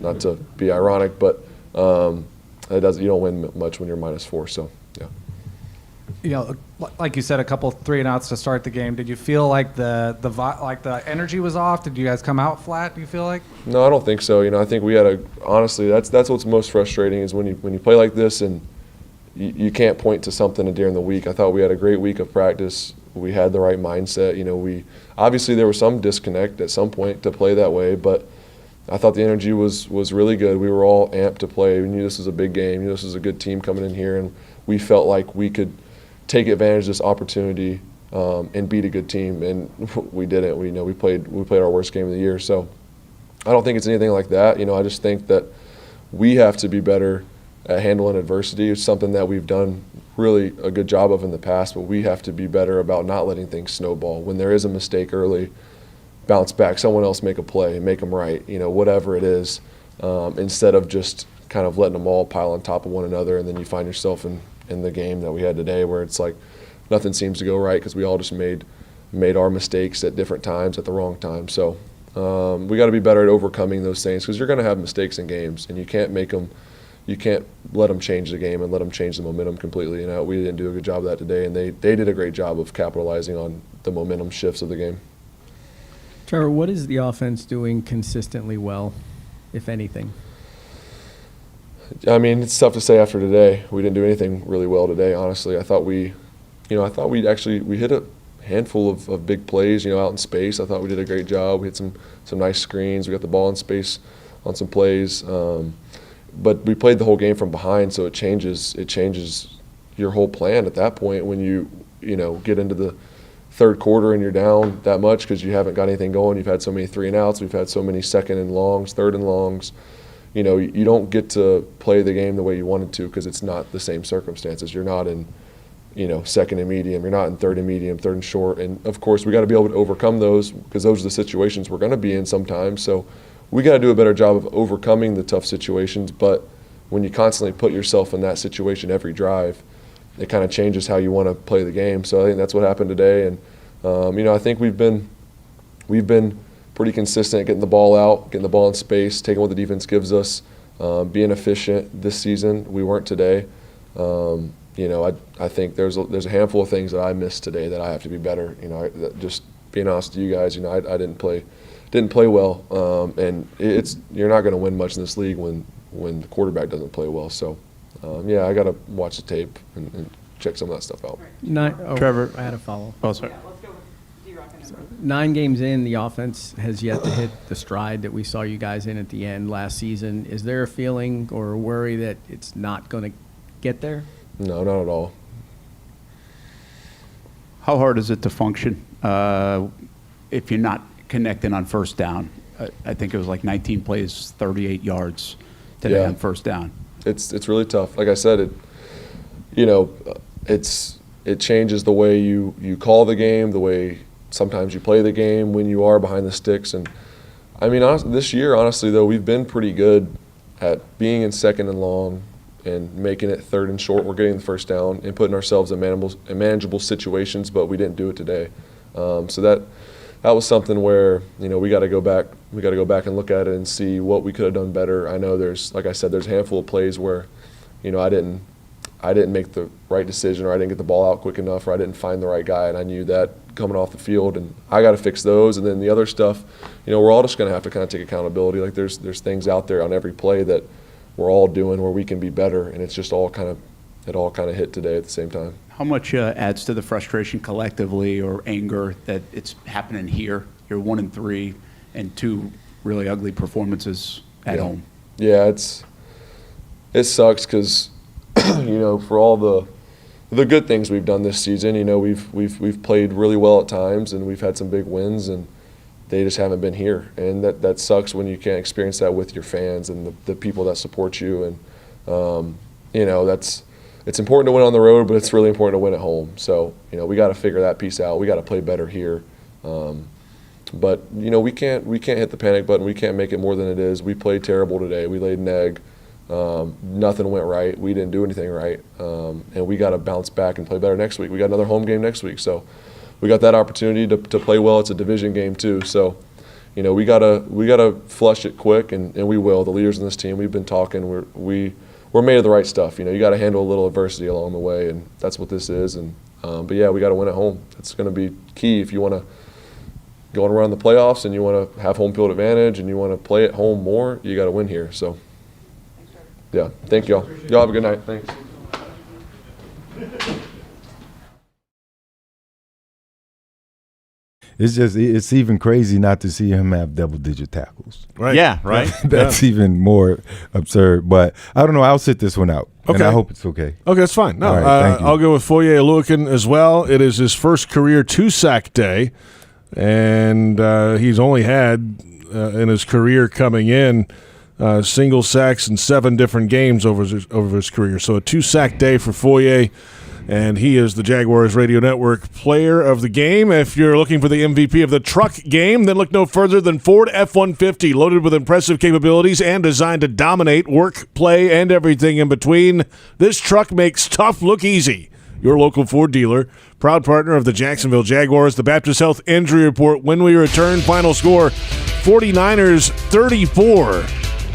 Not to be ironic, but you don't win much when you're -4. So yeah. Like you said, a couple 3-and-outs to start the game. Did you feel like the energy was off? Did you guys come out flat? Do you feel like? No, I don't think so. I think we had honestly, that's what's most frustrating is when you play like this and you can't point to something during the week. I thought we had a great week of practice. We had the right mindset. We obviously there was some disconnect at some point to play that way, but I thought the energy was really good. We were all amped to play. We knew this was a big game. We knew this was a good team coming in here, and we felt like we could take advantage of this opportunity and beat a good team, and we didn't. We played our worst game of the year. So I don't think it's anything like that. I just think that we have to be better at handling adversity. It's something that we've done really a good job of in the past, but we have to be better about not letting things snowball. When there is a mistake early, bounce back, someone else make a play, make them right, whatever it is, instead of just kind of letting them all pile on top of one another, and then you find yourself in the game that we had today where it's like nothing seems to go right because we all just made our mistakes at different times at the wrong time. So we got to be better at overcoming those things because you're going to have mistakes in games, and you can't make them you can't let them change the game and let them change the momentum completely. We didn't do a good job of that today, and they did a great job of capitalizing on the momentum shifts of the game. Trevor, what is the offense doing consistently well, if anything? I mean, it's tough to say after today. We didn't do anything really well today, honestly. I thought we hit a handful of big plays, out in space. I thought we did a great job. We hit some nice screens. We got the ball in space on some plays. But we played the whole game from behind, so it changes your whole plan at that point when you get into the third quarter and you're down that much because you haven't got anything going. You've had so many 3 and outs. We've had so many second and longs, third and longs. You don't get to play the game the way you wanted to because it's not the same circumstances. You're not in, second and medium. You're not in third and medium, third and short. And, of course, we got to be able to overcome those because those are the situations we're going to be in sometimes. So we got to do a better job of overcoming the tough situations. But when you constantly put yourself in that situation every drive, it kind of changes how you want to play the game. So I think that's what happened today. And, I think we've been pretty consistent at getting the ball out, getting the ball in space, taking what the defense gives us, being efficient this season. We weren't today. I think there's a handful of things that I missed today that I have to be better. Just being honest with you guys, I didn't play well, and you're not going to win much in this league when the quarterback doesn't play well. So, I got to watch the tape and check some of that stuff out. Trevor, I had a follow. Oh, sorry. 9 games in, the offense has yet to hit the stride that we saw you guys in at the end last season. Is there a feeling or a worry that it's not going to get there? No, not at all. How hard is it to function if you're not connecting on first down? I think it was like 19 plays, 38 yards today on first down. It's really tough. Like I said, it changes the way you call the game, the way sometimes you play the game when you are behind the sticks. And I mean, this year, honestly, though, we've been pretty good at being in second and long and making it third and short. We're getting the first down and putting ourselves in manageable situations, but we didn't do it today. So that was something where we got to go back. We got to go back and look at it and see what we could have done better. I know like I said, there's a handful of plays where I didn't make the right decision, or I didn't get the ball out quick enough, or I didn't find the right guy, and I knew that coming off the field, and I got to fix those. And then the other stuff, we're all just going to have to kind of take accountability. Like there's things out there on every play that we're all doing where we can be better, and it's just all kind of hit today at the same time. How much adds to the frustration collectively or anger that it's happening here? You're 1-3 and 2 really ugly performances at home. Yeah, it sucks because for all the good things we've done this season, we've played really well at times, and we've had some big wins, and they just haven't been here. And that sucks when you can't experience that with your fans and the people that support you. And it's important to win on the road, but it's really important to win at home. So we got to figure that piece out. We got to play better here. But we can't hit the panic button. We can't make it more than it is. We played terrible today. We laid an egg. Nothing went right. We didn't do anything right, and we got to bounce back and play better next week. We got another home game next week, so we got that opportunity to play well. It's a division game too, so we gotta flush it quick, and we will. The leaders in this team, we've been talking. We're made of the right stuff. You got to handle a little adversity along the way, and that's what this is. And but yeah, we got to win at home. That's going to be key if you want to go around the playoffs and you want to have home field advantage and you want to play at home more. You got to win here. So. Yeah, thank y'all. Y'all have a good night. Thanks. It's even crazy not to see him have double-digit tackles. Right. Yeah, right. That's even more absurd. But I don't know. I'll sit this one out. Okay. And I hope it's okay. Okay, that's fine. No, all right, thank you. I'll go with Foye Oluokun as well. It is his first career 2-sack day, and he's only had in his career coming in single sacks in 7 different games over his career. So a 2-sack day for Foye, and he is the Jaguars Radio Network player of the game. If you're looking for the MVP of the truck game, then look no further than Ford F-150, loaded with impressive capabilities and designed to dominate work, play, and everything in between. This truck makes tough look easy. Your local Ford dealer, proud partner of the Jacksonville Jaguars. The Baptist Health Injury Report when we return. Final score, 49ers 34.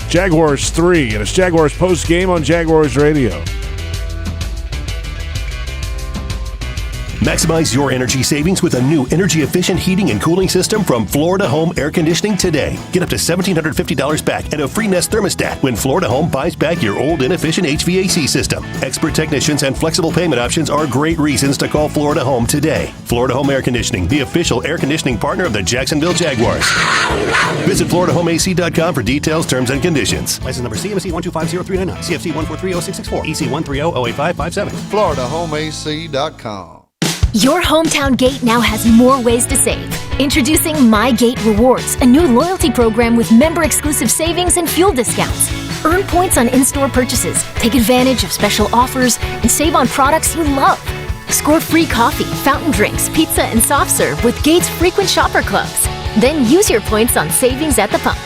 Jaguars 3, and it's Jaguars Postgame on Jaguars Radio. Maximize your energy savings with a new energy-efficient heating and cooling system from Florida Home Air Conditioning today. Get up to $1,750 back and a free Nest thermostat when Florida Home buys back your old inefficient HVAC system. Expert technicians and flexible payment options are great reasons to call Florida Home today. Florida Home Air Conditioning, the official air conditioning partner of the Jacksonville Jaguars. Visit FloridaHomeAC.com for details, terms, and conditions. License number CMC 1250399, CFC 1430664, EC 130-08557. FloridaHomeAC.com. Your hometown gate now has more ways to save. Introducing My Gate Rewards, a new loyalty program with member-exclusive savings and fuel discounts. Earn points on in-store purchases, take advantage of special offers, and save on products you love. Score free coffee, fountain drinks, pizza, and soft serve with Gates Frequent Shopper Clubs. Then use your points on savings at the pump.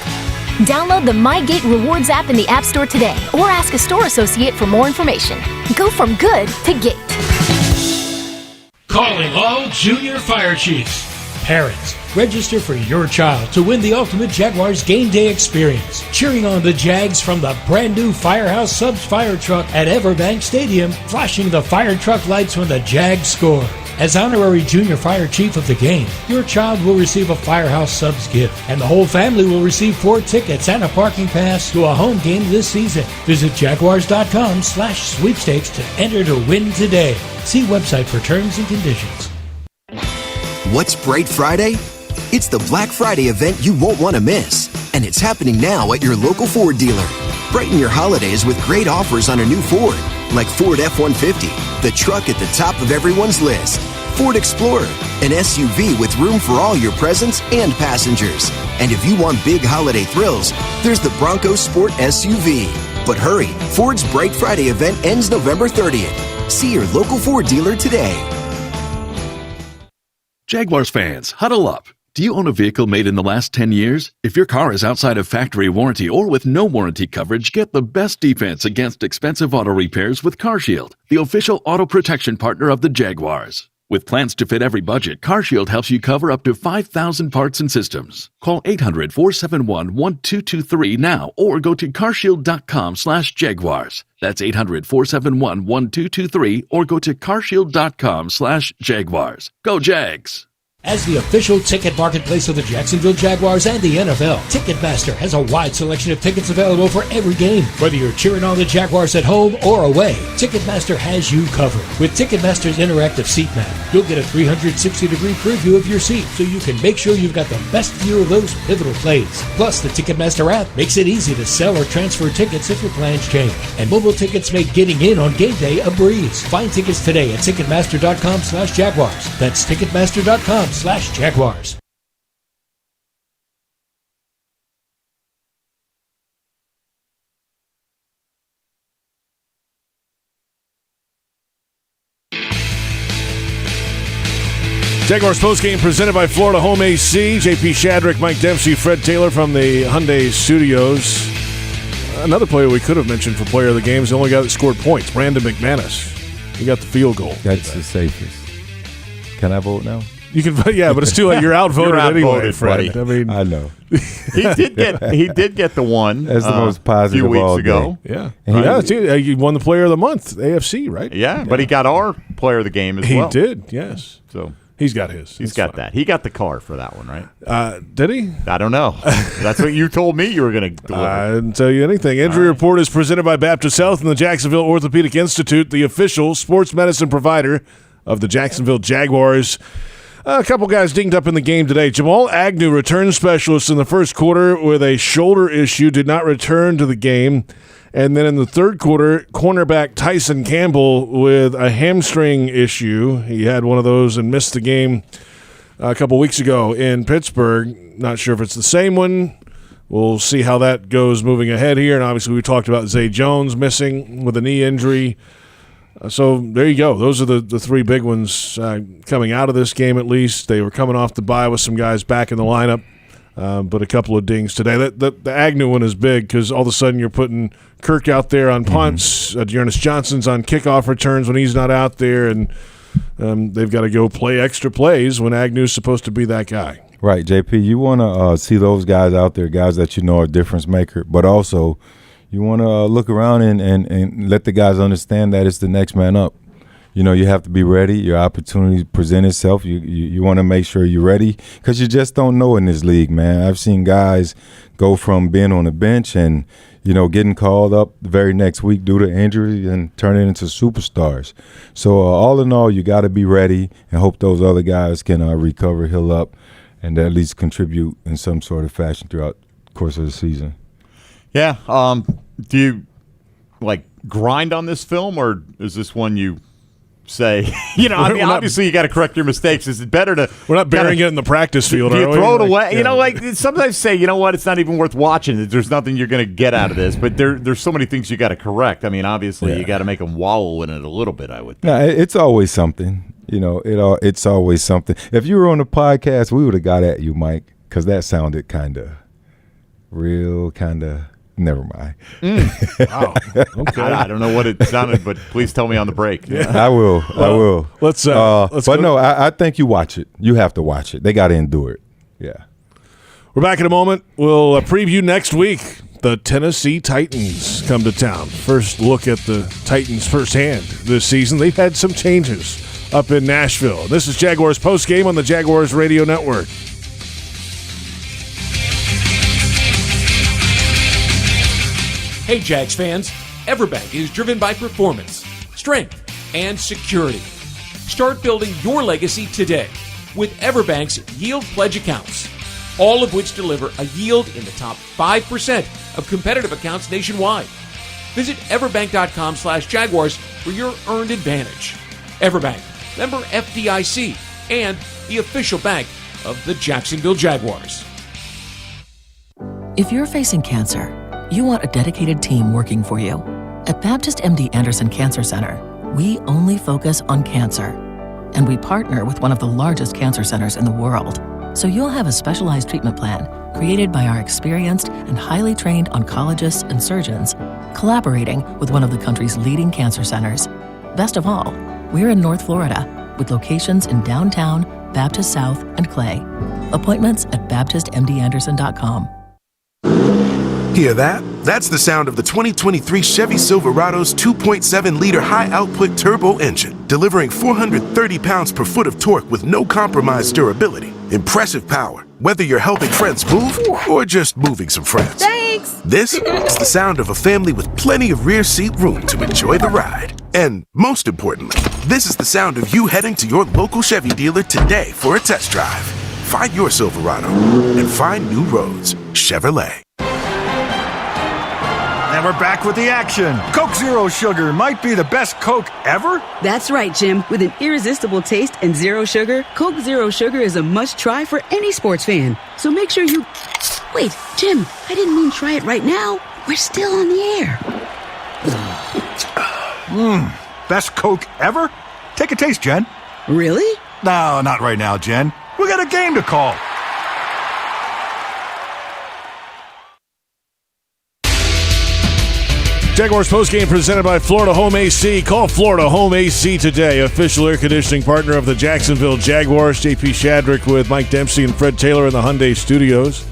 Download the My Gate Rewards app in the App Store today or ask a store associate for more information. Go from good to Gate. Calling all junior fire chiefs. Parents, register for your child to win the ultimate Jaguars game day experience. Cheering on the Jags from the brand new Firehouse Subs fire truck at Everbank Stadium, flashing the fire truck lights when the Jags score. As honorary junior fire chief of the game, your child will receive a Firehouse Subs gift, and the whole family will receive 4 tickets and a parking pass to a home game this season. Visit Jaguars.com/sweepstakes to enter to win today. See website for terms and conditions. What's Bright Friday? It's the Black Friday event you won't want to miss. And it's happening now at your local Ford dealer. Brighten your holidays with great offers on a new Ford, like Ford F-150, the truck at the top of everyone's list. Ford Explorer, an SUV with room for all your presents and passengers. And if you want big holiday thrills, there's the Bronco Sport SUV. But hurry, Ford's Bright Friday event ends November 30th. See your local Ford dealer today. Jaguars fans, huddle up. Do you own a vehicle made in the last 10 years? If your car is outside of factory warranty or with no warranty coverage, get the best defense against expensive auto repairs with CarShield, the official auto protection partner of the Jaguars. With plans to fit every budget, CarShield helps you cover up to 5,000 parts and systems. Call 800-471-1223 now or go to carshield.com/Jaguars. That's 800-471-1223 or go to carshield.com/Jaguars. Go Jags! As the official ticket marketplace of the Jacksonville Jaguars and the NFL, Ticketmaster has a wide selection of tickets available for every game. Whether you're cheering on the Jaguars at home or away, Ticketmaster has you covered. With Ticketmaster's interactive seat map, you'll get a 360-degree preview of your seat so you can make sure you've got the best view of those pivotal plays. Plus, the Ticketmaster app makes it easy to sell or transfer tickets if your plans change. And mobile tickets make getting in on game day a breeze. Find tickets today at Ticketmaster.com/Jaguars. That's Ticketmaster.com/Jaguars. Jaguars postgame presented by Florida Home AC. JP Shadrick, Mike Dempsey, Fred Taylor from the Hyundai Studios. Another player we could have mentioned for player of the game is the only guy that scored points, Brandon McManus. He got the field goal. That's the safest. Can I vote now? You can, yeah, but it's too late. You're outvoted anyway, Fred. buddy. I mean, I know. He did get the one. That's the most positive a few weeks all ago. day. Yeah, And he won the Player of the Month, AFC, right? Yeah, but he got our player of the game as well. He did, yes. So he's got his. He's got that. He got the car for that one, right? Did he? I don't know. That's what you told me you were going to deliver. I didn't tell you anything. Injury report is presented by Baptist Health and the Jacksonville Orthopedic Institute, the official sports medicine provider of the Jacksonville Jaguars. A couple guys dinged up in the game today. Jamal Agnew, return specialist in the first quarter with a shoulder issue, did not return to the game. And then in the third quarter, cornerback Tyson Campbell with a hamstring issue. He had one of those and missed the game a couple weeks ago in Pittsburgh. Not sure if it's the same one. We'll see how that goes moving ahead here. And obviously we talked about Zay Jones missing with a knee injury. So there you go. Those are the three big ones coming out of this game at least. They were coming off the bye with some guys back in the lineup, but a couple of dings today. The Agnew one is big because all of a sudden you're putting Kirk out there on punts, Dearness Johnson's on kickoff returns when he's not out there, and they've got to go play extra plays when Agnew's supposed to be that guy. Right, JP, you want to see those guys out there, guys that you know are difference maker, but also you want to look around and let the guys understand that it's the next man up. You know, you have to be ready. Your opportunity present itself. You want to make sure you're ready because you just don't know in this league, man. I've seen guys go from being on the bench and, you know, getting called up the very next week due to injury and turning into superstars. So all in all, you got to be ready and hope those other guys can recover, heal up, and at least contribute in some sort of fashion throughout the course of the season. Yeah. Do you, like, grind on this film, or is this one you say, you know, I mean, obviously you got to correct your mistakes. Is it better to... We're not burying it in the practice field, do you are we? throw it away? Yeah. You know, like, sometimes say, you know what, it's not even worth watching. There's nothing you're going to get out of this. But there's so many things you got to correct. I mean, obviously, you got to make them wallow in it a little bit, I would think. No, it's always something. You know, it's always something. If you were on the podcast, we would have got at you, Mike, because that sounded never mind. Wow. Okay. I don't know what it sounded, but please tell me on the break. Yeah. I will. Let's but go. No, I think you watch it. You have to watch it. They got to endure it. Yeah. We're back in a moment. We'll preview next week. The Tennessee Titans come to town. First look at the Titans firsthand this season. They've had some changes up in Nashville. This is Jaguars Postgame on the Jaguars Radio Network. Hey, Jags fans, Everbank is driven by performance, strength, and security. Start building your legacy today with Everbank's Yield Pledge accounts, all of which deliver a yield in the top 5% of competitive accounts nationwide. Visit everbank.com/Jaguars for your earned advantage. Everbank, member FDIC, and the official bank of the Jacksonville Jaguars. If you're facing cancer, you want a dedicated team working for you. At Baptist MD Anderson Cancer Center, we only focus on cancer. And we partner with one of the largest cancer centers in the world. So you'll have a specialized treatment plan created by our experienced and highly trained oncologists and surgeons, collaborating with one of the country's leading cancer centers. Best of all, we're in North Florida with locations in downtown, Baptist South, and Clay. Appointments at baptistmdanderson.com. Hear that? That's the sound of the 2023 Chevy Silverado's 2.7-liter high-output turbo engine, delivering 430 pounds per foot of torque with no compromised durability. Impressive power, whether you're helping friends move or just moving some friends. Thanks! This is the sound of a family with plenty of rear seat room to enjoy the ride. And most importantly, this is the sound of you heading to your local Chevy dealer today for a test drive. Find your Silverado and find new roads. Chevrolet. And we're back with the action. Coke Zero Sugar might be the best Coke ever. That's right, Jim. With an irresistible taste and zero sugar, Coke Zero Sugar is a must-try for any sports fan. So make sure you... Wait, Jim, I didn't mean try it right now. We're still on the air. Best Coke ever? Take a taste, Jen. Really? No, not right now, Jen. We got a game to call. Jaguars postgame presented by Florida Home AC. Call Florida Home AC today, official air conditioning partner of the Jacksonville Jaguars. JP Shadrick with Mike Dempsey and Fred Taylor in the Hyundai Studios.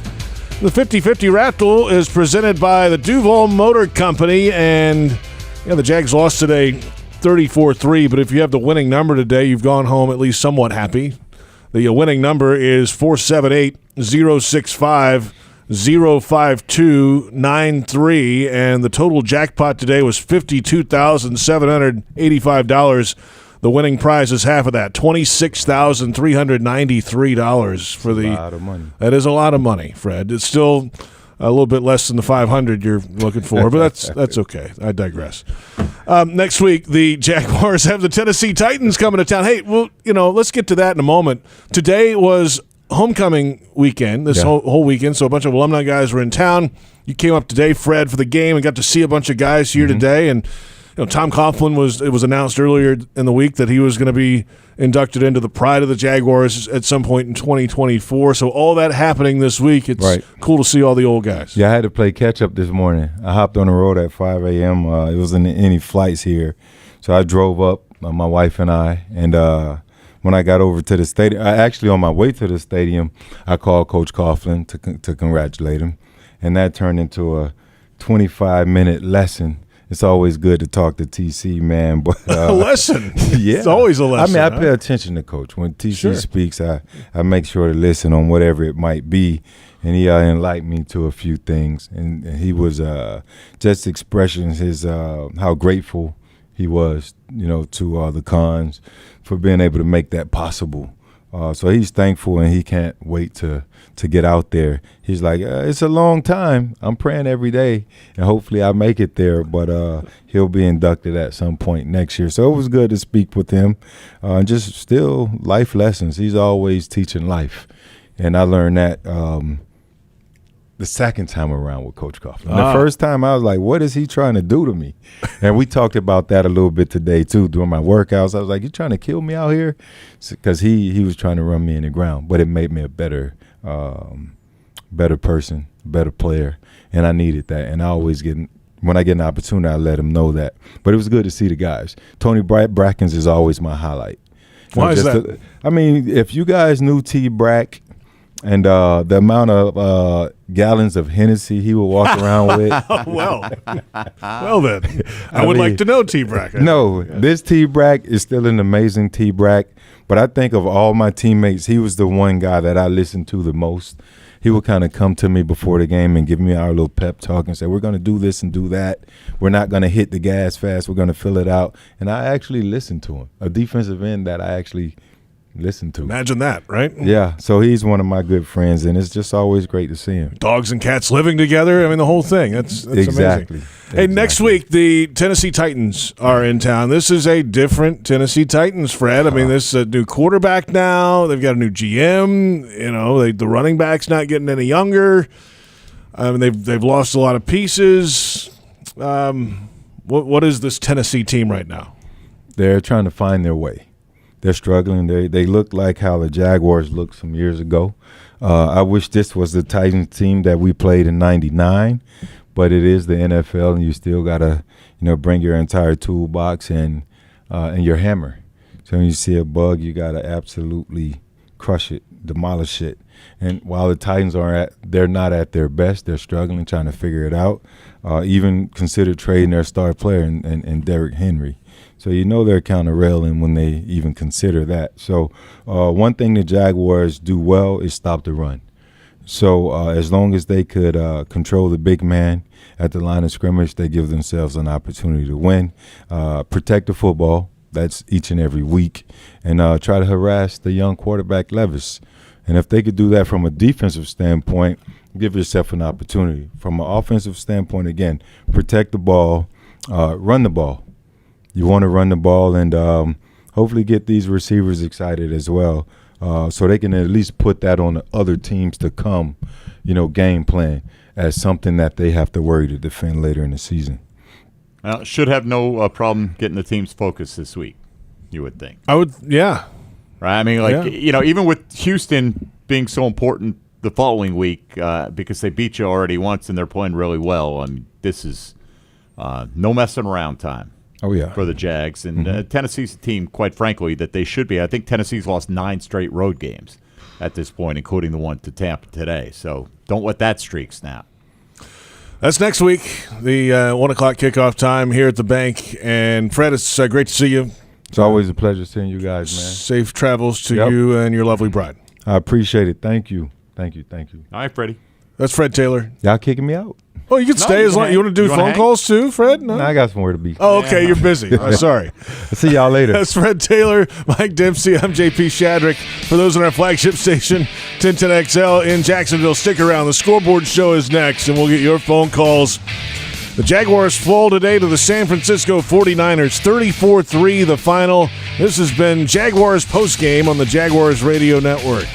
The 50-50 raffle is presented by the Duval Motor Company, and the Jags lost today 34-3, but if you have the winning number today, you've gone home at least somewhat happy. The winning number is 478-065-05293, and the total jackpot today was $52,785. The winning prize is half of that, $26,393 for the. That's a lot of money. That is a lot of money, Fred. It's still a little bit less than the 500 you're looking for, but that's okay. I digress. Next week, the Jaguars have the Tennessee Titans coming to town. Hey, well, let's get to that in a moment. Today was homecoming weekend, whole weekend, so a bunch of alumni guys were in town. You came up today, Fred, for the game and got to see a bunch of guys here today. And Tom Coughlin it was announced earlier in the week that he was going to be inducted into the Pride of the Jaguars at some point in 2024. So all that happening this week, it's cool to see all the old guys. Yeah, I had to play catch-up this morning. I hopped on the road at 5 a.m. It wasn't any flights here. So I drove up, my wife and I, and when I got over to the stadium, actually on my way to the stadium, I called Coach Coughlin to congratulate him, and that turned into a 25-minute lesson. It's always good to talk to TC, man. But a lesson? Yeah. It's always a lesson. I mean, I pay attention to Coach. When TC Sure. speaks, I make sure to listen on whatever it might be. And he enlightened me to a few things. And he was just expressing his how grateful he was, to the Cons for being able to make that possible. So he's thankful, and he can't wait to get out there. He's like, it's a long time. I'm praying every day, and hopefully I make it there. But he'll be inducted at some point next year. So it was good to speak with him. Just still life lessons. He's always teaching life. And I learned that the second time around with Coach Coughlin. The first time I was like, what is he trying to do to me? And we talked about that a little bit today too during my workouts. I was like, you trying to kill me out here? Because he was trying to run me in the ground. But it made me a better person, better player. And I needed that. And I always when I get an opportunity, I let him know that. But it was good to see the guys. Tony Brackens is always my highlight. Why is that? I mean, if you guys knew T. Brack, and the amount of gallons of Hennessy he would walk around with. Well then, I would like to know T. Brack. No, this T. Brack is still an amazing T. Brack, but I think of all my teammates, he was the one guy that I listened to the most. He would kind of come to me before the game and give me our little pep talk and say, we're going to do this and do that. We're not going to hit the gas fast. We're going to fill it out. And I actually listened to him, a defensive end that I actually listen to. Imagine that, right? Yeah, so he's one of my good friends, and it's just always great to see him. Dogs and cats living together. I mean, the whole thing. That's exactly. Amazing. Hey, next week the Tennessee Titans are in town. This is a different Tennessee Titans, Fred. I mean, this is a new quarterback now. They've got a new GM. The running back's not getting any younger. I mean, they've lost a lot of pieces. What is this Tennessee team right now? They're trying to find their way. They're struggling. They look like how the Jaguars looked some years ago. I wish this was the Titans team that we played in '99, but it is the NFL, and you still gotta, bring your entire toolbox and your hammer. So when you see a bug, you gotta absolutely crush it, demolish it. And while the Titans they're not at their best. They're struggling, trying to figure it out. Even consider trading their star player in Derrick Henry. So they're kind of railing when they even consider that. So one thing the Jaguars do well is stop the run. So as long as they could control the big man at the line of scrimmage, they give themselves an opportunity to win. Protect the football. That's each and every week. And try to harass the young quarterback Levis. And if they could do that from a defensive standpoint, give yourself an opportunity. From an offensive standpoint, again, protect the ball, run the ball. You want to run the ball and hopefully get these receivers excited as well, so they can at least put that on the other teams to come, game plan as something that they have to worry to defend later in the season. Should have no problem getting the team's focus this week, you would think. I would, yeah. Right? I mean, even with Houston being so important the following week because they beat you already once and they're playing really well, I mean, this is no messing around time. Oh, yeah. For the Jags. And Tennessee's a team, quite frankly, that they should be. I think Tennessee's lost 9 straight road games at this point, including the one to Tampa today. So don't let that streak snap. That's next week, the 1 o'clock kickoff time here at the bank. And, Fred, it's great to see you. It's always a pleasure seeing you guys, man. Safe travels to you and your lovely bride. I appreciate it. Thank you. All right, Freddie. That's Fred Taylor. Y'all kicking me out? Oh, you can stay as long. You want to do phone calls too, Fred? No, I got somewhere to be. Oh, okay. You're busy. Sorry. I'll see y'all later. That's Fred Taylor, Mike Dempsey. I'm JP Shadrick. For those on our flagship station, 1010XL in Jacksonville, stick around. The Scoreboard Show is next, and we'll get your phone calls. The Jaguars fall today to the San Francisco 49ers, 34-3 the final. This has been Jaguars Postgame on the Jaguars Radio Network.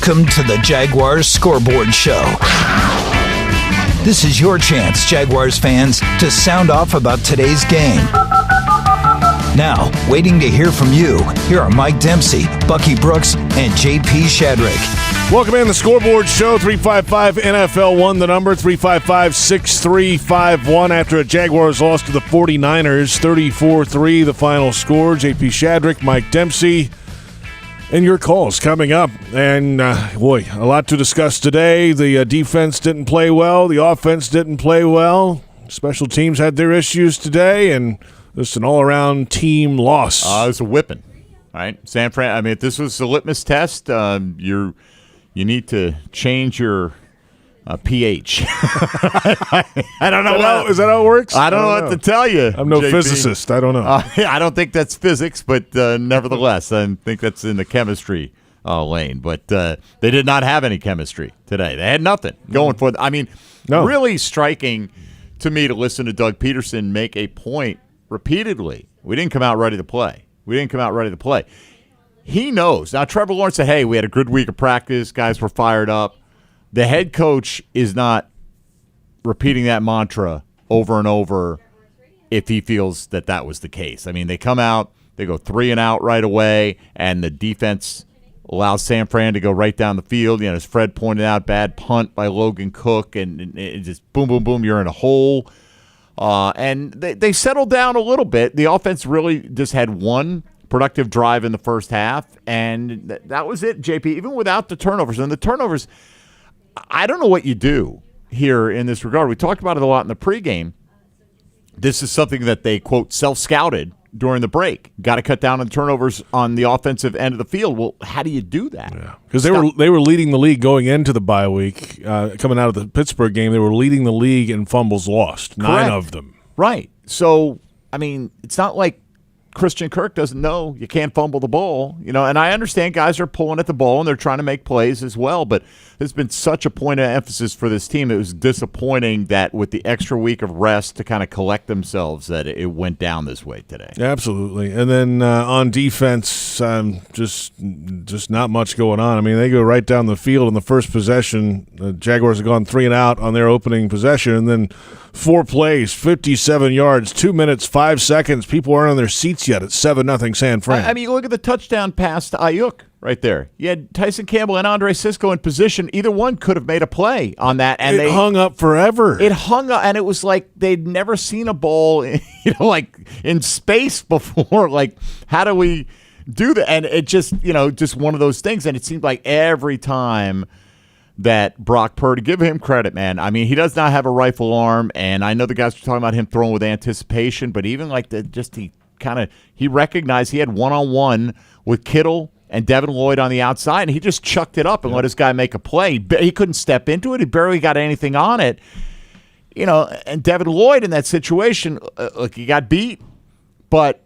Welcome to the Jaguars Scoreboard Show. This is your chance, Jaguars fans, to sound off about today's game. Now, waiting to hear from you, here are Mike Dempsey, Bucky Brooks, and JP Shadrick. Welcome in the Scoreboard Show. 355-NFL-1, the number, 355-6351 after a Jaguars loss to the 49ers, 34-3, the final score. JP Shadrick, Mike Dempsey, and your calls coming up. And, boy, a lot to discuss today. The defense didn't play well. The offense didn't play well. Special teams had their issues today, and just an all-around team loss. It was a whipping, right? San Fran. I mean, if this was a litmus test, you need to change your pH. I don't know. Is that how it works? I don't know what to tell you. I'm no JP. physicist. I don't know. I don't think that's physics, but nevertheless, I think that's in the chemistry lane. But they did not have any chemistry today. They had nothing going for them. I mean, really striking to me to listen to Doug Peterson make a point repeatedly. We didn't come out ready to play. He knows. Now, Trevor Lawrence said, hey, we had a good week of practice. Guys were fired up. The head coach is not repeating that mantra over and over if he feels that was the case. I mean, they come out, they go 3 and out right away, and the defense allows San Fran to go right down the field. You know, as Fred pointed out, bad punt by Logan Cook, and it just boom, boom, boom, you're in a hole. And they settled down a little bit. The offense really just had one productive drive in the first half, and that was it, JP, even without the turnovers. And the turnovers, I don't know what you do here in this regard. We talked about it a lot in the pregame. This is something that they, quote, self-scouted during the break. Got to cut down on turnovers on the offensive end of the field. Well, how do you do that? Because they were leading the league going into the bye week. Coming out of the Pittsburgh game, they were leading the league in fumbles lost. Correct. 9 of them. Right. So, I mean, it's not like Christian Kirk doesn't know you can't fumble the ball, you know, and I understand guys are pulling at the ball and they're trying to make plays as well, but there's been such a point of emphasis for this team. It was disappointing that with the extra week of rest to kind of collect themselves that it went down this way today. Absolutely. And then on defense, just not much going on. I mean, they go right down the field in the first possession. The Jaguars have gone 3 and out on their opening possession, and then 4 plays, 57 yards, 2 minutes, 5 seconds. People aren't on their seats yet. It's 7-0 San Fran. I mean, look at the touchdown pass to Ayuk right there. You had Tyson Campbell and Andre Sisco in position. Either one could have made a play on that, and it hung up forever. It hung up, and it was like they'd never seen a ball, like in space before. Like, how do we do that? And it just one of those things. And it seemed like every time that Brock Purdy, give him credit, man. I mean, he does not have a rifle arm, and I know the guys were talking about him throwing with anticipation, but even like he recognized he had one-on-one with Kittle and Devin Lloyd on the outside, and he just chucked it up and let his guy make a play. He couldn't step into it. He barely got anything on it. You know, and Devin Lloyd in that situation, look, he got beat, but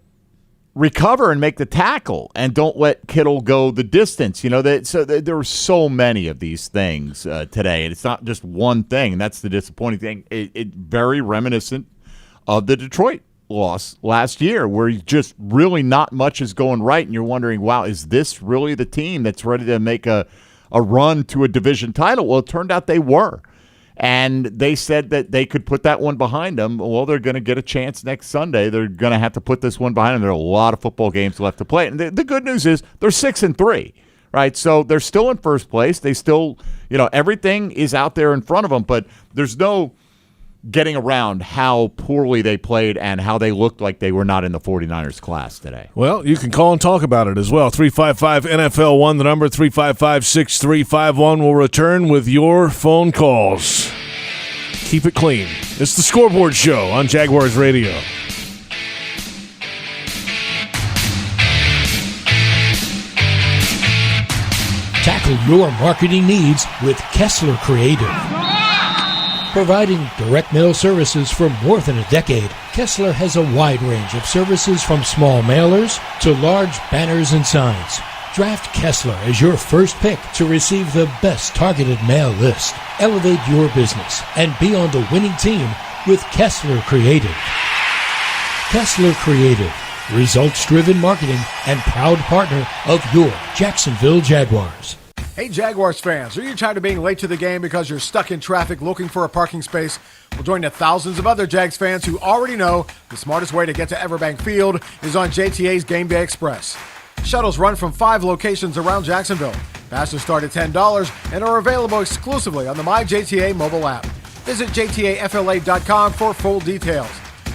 recover and make the tackle and don't let Kittle go the distance. You know, there were so many of these things today, and it's not just one thing, and that's the disappointing thing. It very reminiscent of the Detroit loss last year, where just really not much is going right, and you're wondering, wow, is this really the team that's ready to make a run to a division title? Well, it turned out they were. And they said that they could put that one behind them. Well, they're going to get a chance next Sunday. They're going to have to put this one behind them. There are a lot of football games left to play. And the good news is they're 6-3, right? So they're still in first place. They still, everything is out there in front of them. But there's no getting around how poorly they played and how they looked like they were not in the 49ers class today. Well, you can call and talk about it as well. 355-NFL-1, the number, 355-6351. Will return with your phone calls. Keep it clean. It's the Scoreboard Show on Jaguars Radio. Tackle your marketing needs with Kessler Creative. Providing direct mail services for more than a decade, Kessler has a wide range of services from small mailers to large banners and signs. Draft Kessler as your first pick to receive the best targeted mail list. Elevate your business and be on the winning team with Kessler Creative. Kessler Creative, results-driven marketing and proud partner of your Jacksonville Jaguars. Hey, Jaguars fans, are you tired of being late to the game because you're stuck in traffic looking for a parking space? Well, join the thousands of other Jags fans who already know the smartest way to get to Everbank Field is on JTA's Game Day Express. Shuttles run from 5 locations around Jacksonville. Passes start at $10 and are available exclusively on the MyJTA mobile app. Visit JTAFLA.com for full details.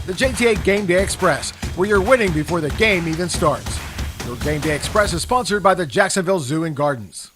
The JTA Game Day Express, where you're winning before the game even starts. Your Game Day Express is sponsored by the Jacksonville Zoo and Gardens.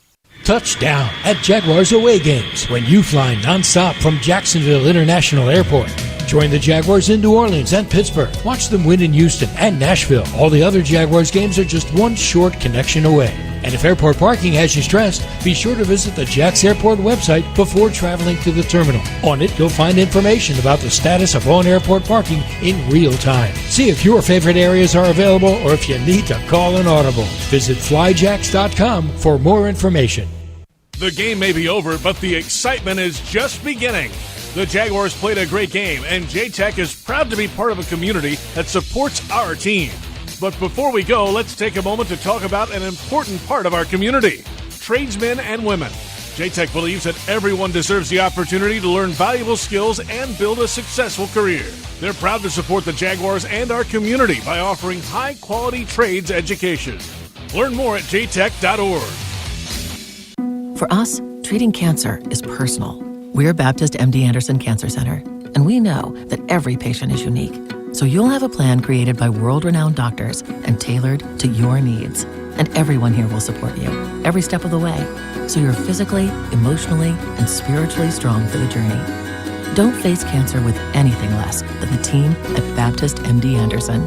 Touchdown at Jaguars away games when you fly nonstop from Jacksonville International Airport. Join the Jaguars in New Orleans and Pittsburgh. Watch them win in Houston and Nashville. All the other Jaguars games are just one short connection away. And if airport parking has you stressed, be sure to visit the Jax Airport website before traveling to the terminal. On it, you'll find information about the status of on-airport parking in real time. See if your favorite areas are available or if you need to call an audible. Visit flyjax.com for more information. The game may be over, but the excitement is just beginning. The Jaguars played a great game, and J-Tech is proud to be part of a community that supports our team. But before we go, let's take a moment to talk about an important part of our community, tradesmen and women. J-Tech believes that everyone deserves the opportunity to learn valuable skills and build a successful career. They're proud to support the Jaguars and our community by offering high-quality trades education. Learn more at jtech.org. For us, treating cancer is personal. We're Baptist MD Anderson Cancer Center, and we know that every patient is unique. So you'll have a plan created by world-renowned doctors and tailored to your needs. And everyone here will support you every step of the way, so you're physically, emotionally, and spiritually strong for the journey. Don't face cancer with anything less than the team at Baptist MD Anderson.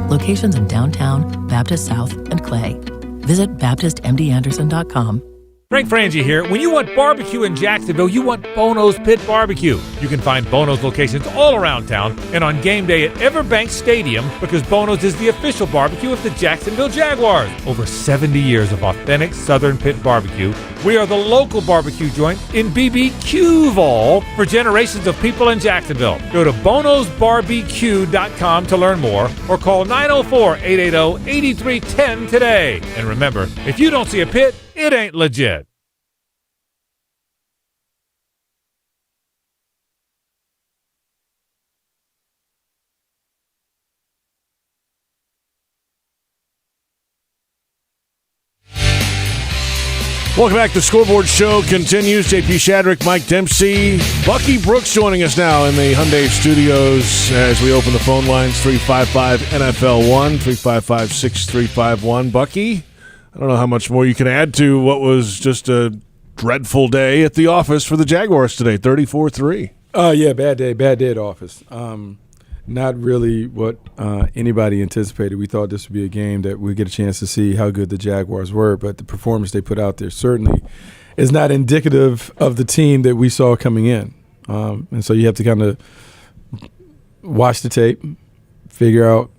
Locations in downtown, Baptist South, and Clay. Visit BaptistMDAnderson.com. Frank Frangie here. When you want barbecue in Jacksonville, you want Bono's Pit Barbecue. You can find Bono's locations all around town and on game day at Everbank Stadium because Bono's is the official barbecue of the Jacksonville Jaguars. Over 70 years of authentic Southern Pit Barbecue. We are the local barbecue joint in BBQval for generations of people in Jacksonville. Go to bonosbarbq.com to learn more or call 904-880-8310 today. And remember, if you don't see a pit, it ain't legit. Welcome back. The Scoreboard Show continues. JP Shadrick, Mike Dempsey, Bucky Brooks joining us now in the Hyundai Studios as we open the phone lines. 355-NFL-1, 355-6351. Bucky, I don't know how much more you can add to what was just a dreadful day at the office for the Jaguars today, 34-3. Yeah, bad day at office. Not really what anybody anticipated. We thought this would be a game that we'd get a chance to see how good the Jaguars were, but the performance they put out there certainly is not indicative of the team that we saw coming in. And so you have to kind of watch the tape, figure out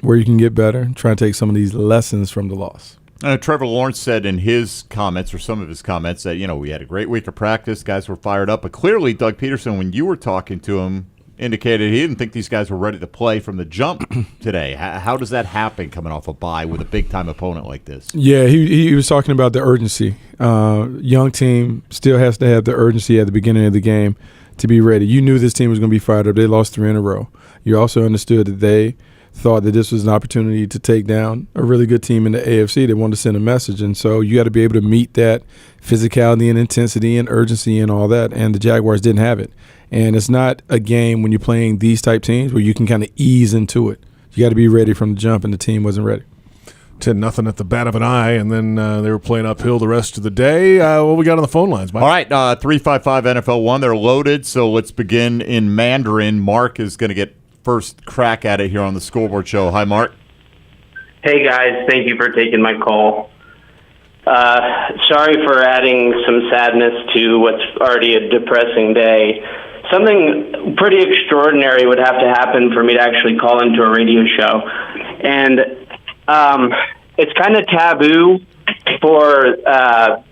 where you can get better, try and take some of these lessons from the loss. Trevor Lawrence said in his comments, or some of his comments, that, we had a great week of practice, guys were fired up. But clearly, Doug Peterson, when you were talking to him, indicated he didn't think these guys were ready to play from the jump today. How does that happen coming off a bye with a big-time opponent like this? Yeah, he was talking about the urgency. Young team still has to have the urgency at the beginning of the game to be ready. You knew this team was going to be fired up. They lost 3 in a row. You also understood that they thought that this was an opportunity to take down a really good team in the AFC. They wanted to send a message. And so you got to be able to meet that physicality and intensity and urgency and all that. And the Jaguars didn't have it. And it's not a game when you're playing these type teams where you can kind of ease into it. You got to be ready from the jump, and the team wasn't ready. 10-0 at the bat of an eye, and then they were playing uphill the rest of the day. What we got on the phone lines, Mike? All right, 355-NFL-1. They're loaded, so let's begin in Mandarin. Mark is going to get first crack at it here on the Scoreboard Show. Hi, Mark. Hey, guys. Thank you for taking my call. Sorry for adding some sadness to what's already a depressing day. Something pretty extraordinary would have to happen for me to actually call into a radio show. And it's kind of taboo for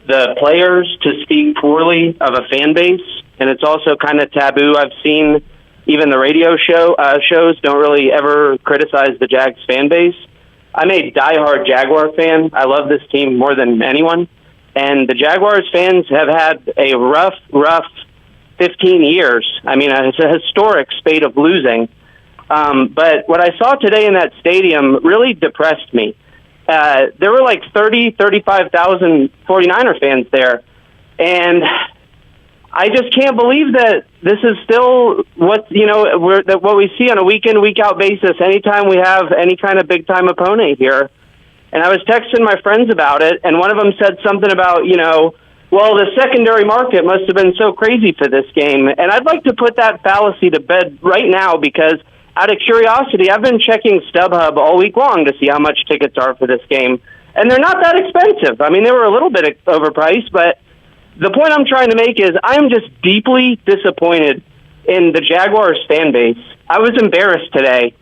the players to speak poorly of a fan base, and it's also kind of taboo. I've seen even the radio shows don't really ever criticize the Jags fan base. I'm a diehard Jaguar fan. I love this team more than anyone. And the Jaguars fans have had a rough 15 years. I mean, it's a historic spate of losing. But what I saw today in that stadium really depressed me. There were like 35,000 49er fans there. And I just can't believe that this is still what we see on a week in, week out basis anytime we have any kind of big time opponent here. And I was texting my friends about it, and one of them said something about, well, the secondary market must have been so crazy for this game. And I'd like to put that fallacy to bed right now because out of curiosity, I've been checking StubHub all week long to see how much tickets are for this game. And they're not that expensive. I mean, they were a little bit overpriced, but the point I'm trying to make is I'm just deeply disappointed in the Jaguars fan base. I was embarrassed today,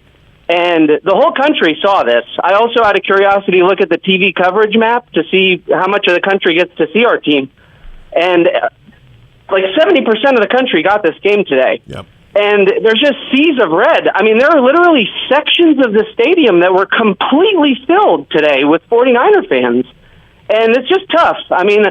and the whole country saw this. I also, out of curiosity, look at the TV coverage map to see how much of the country gets to see our team. And like 70% of the country got this game today. Yep. And there's just seas of red. I mean, there are literally sections of the stadium that were completely filled today with 49er fans. And it's just tough. I mean,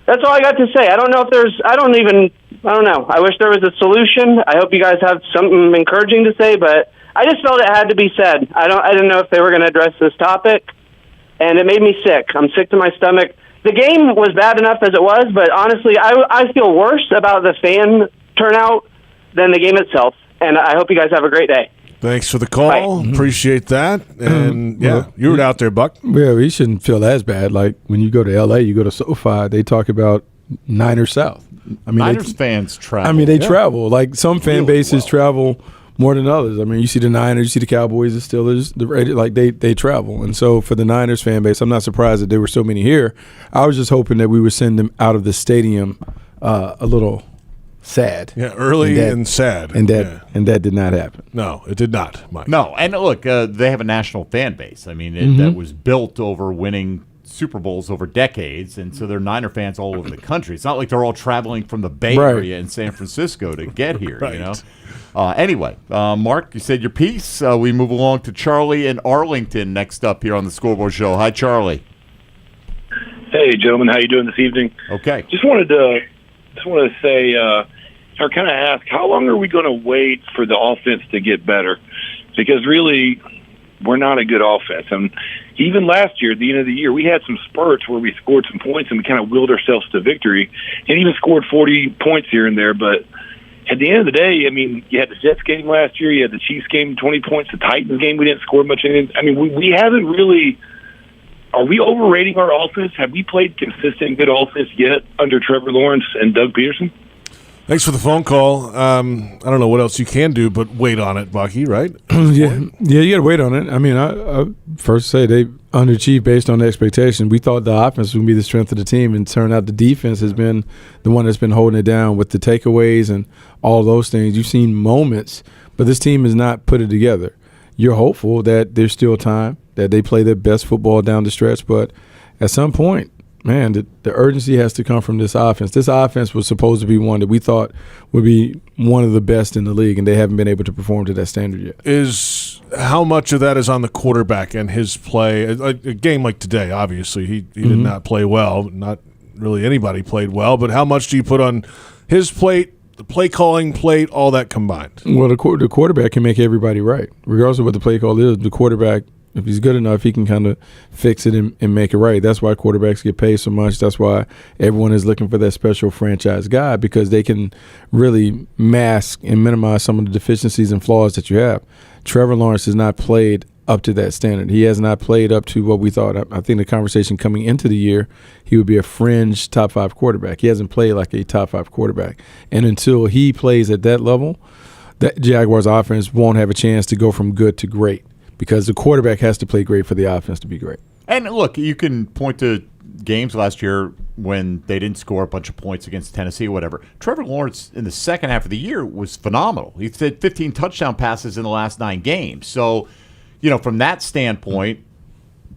that's all I got to say. I don't know if there's, I don't know. I wish there was a solution. I hope you guys have something encouraging to say, but I just felt it had to be said. I didn't know if they were going to address this topic, and it made me sick. I'm sick to my stomach. The game was bad enough as it was, but honestly, I feel worse about the fan turnout than the game itself, and I hope you guys have a great day. Thanks for the call. Appreciate that. And, you were out there, Buck. Yeah, we shouldn't feel as bad. Like, when you go to L.A., you go to SoFi, they talk about Niners South. I mean, Niners fans travel. I mean, they travel. Like, some fan bases travel more than others. I mean, you see the Niners, you see the Cowboys, the Steelers, the Raiders, like they travel. And so for the Niners fan base, I'm not surprised that there were so many here. I was just hoping that we would send them out of the stadium a little sad. Yeah, early and sad. And that did not happen. No, it did not, Mike. No, and look, they have a national fan base. I mean, that was built over winning Super Bowls over decades, and so they're Niner fans all over the country. It's not like they're all traveling from the Bay Area in San Francisco to get here, you know? Anyway, Mark, you said your piece. We move along to Charlie in Arlington next up here on the Scoreboard Show. Hi, Charlie. Hey, gentlemen. How you doing this evening? Okay. Just wanted to say, or kind of ask, how long are we going to wait for the offense to get better? Because really, we're not a good offense. And even last year, at the end of the year, we had some spurts where we scored some points and we kind of willed ourselves to victory and even scored 40 points here and there. But at the end of the day, I mean, you had the Jets game last year, you had the Chiefs game, 20 points, the Titans game, we didn't score much. I mean, we haven't really – are we overrating our offense? Have we played consistent good offense yet under Trevor Lawrence and Doug Peterson? Thanks for the phone call. I don't know what else you can do but wait on it, Bucky, right? Yeah, you got to wait on it. I mean, I first say they underachieved based on the expectation. We thought the offense would be the strength of the team, and it turned out the defense has been the one that's been holding it down with the takeaways and all those things. You've seen moments, but this team has not put it together. You're hopeful that there's still time, that they play their best football down the stretch, but at some point, man, the urgency has to come from this offense. This offense was supposed to be one that we thought would be one of the best in the league, and they haven't been able to perform to that standard yet. How much of that is on the quarterback and his play? A game like today, obviously, he did not play well. Not really anybody played well, but how much do you put on his plate, the play calling plate, all that combined? Well, the quarterback can make everybody right. Regardless of what the play call is, the quarterback, if he's good enough, he can kind of fix it and make it right. That's why quarterbacks get paid so much. That's why everyone is looking for that special franchise guy, because they can really mask and minimize some of the deficiencies and flaws that you have. Trevor Lawrence has not played up to that standard. He has not played up to what we thought. I think the conversation coming into the year, he would be a fringe top 5 quarterback. He hasn't played like a top 5 quarterback. And until he plays at that level, that Jaguars offense won't have a chance to go from good to great, because the quarterback has to play great for the offense to be great. And look, you can point to games last year when they didn't score a bunch of points against Tennessee or whatever. Trevor Lawrence in the second half of the year was phenomenal. He's had 15 touchdown passes in the last 9 games. So, from that standpoint,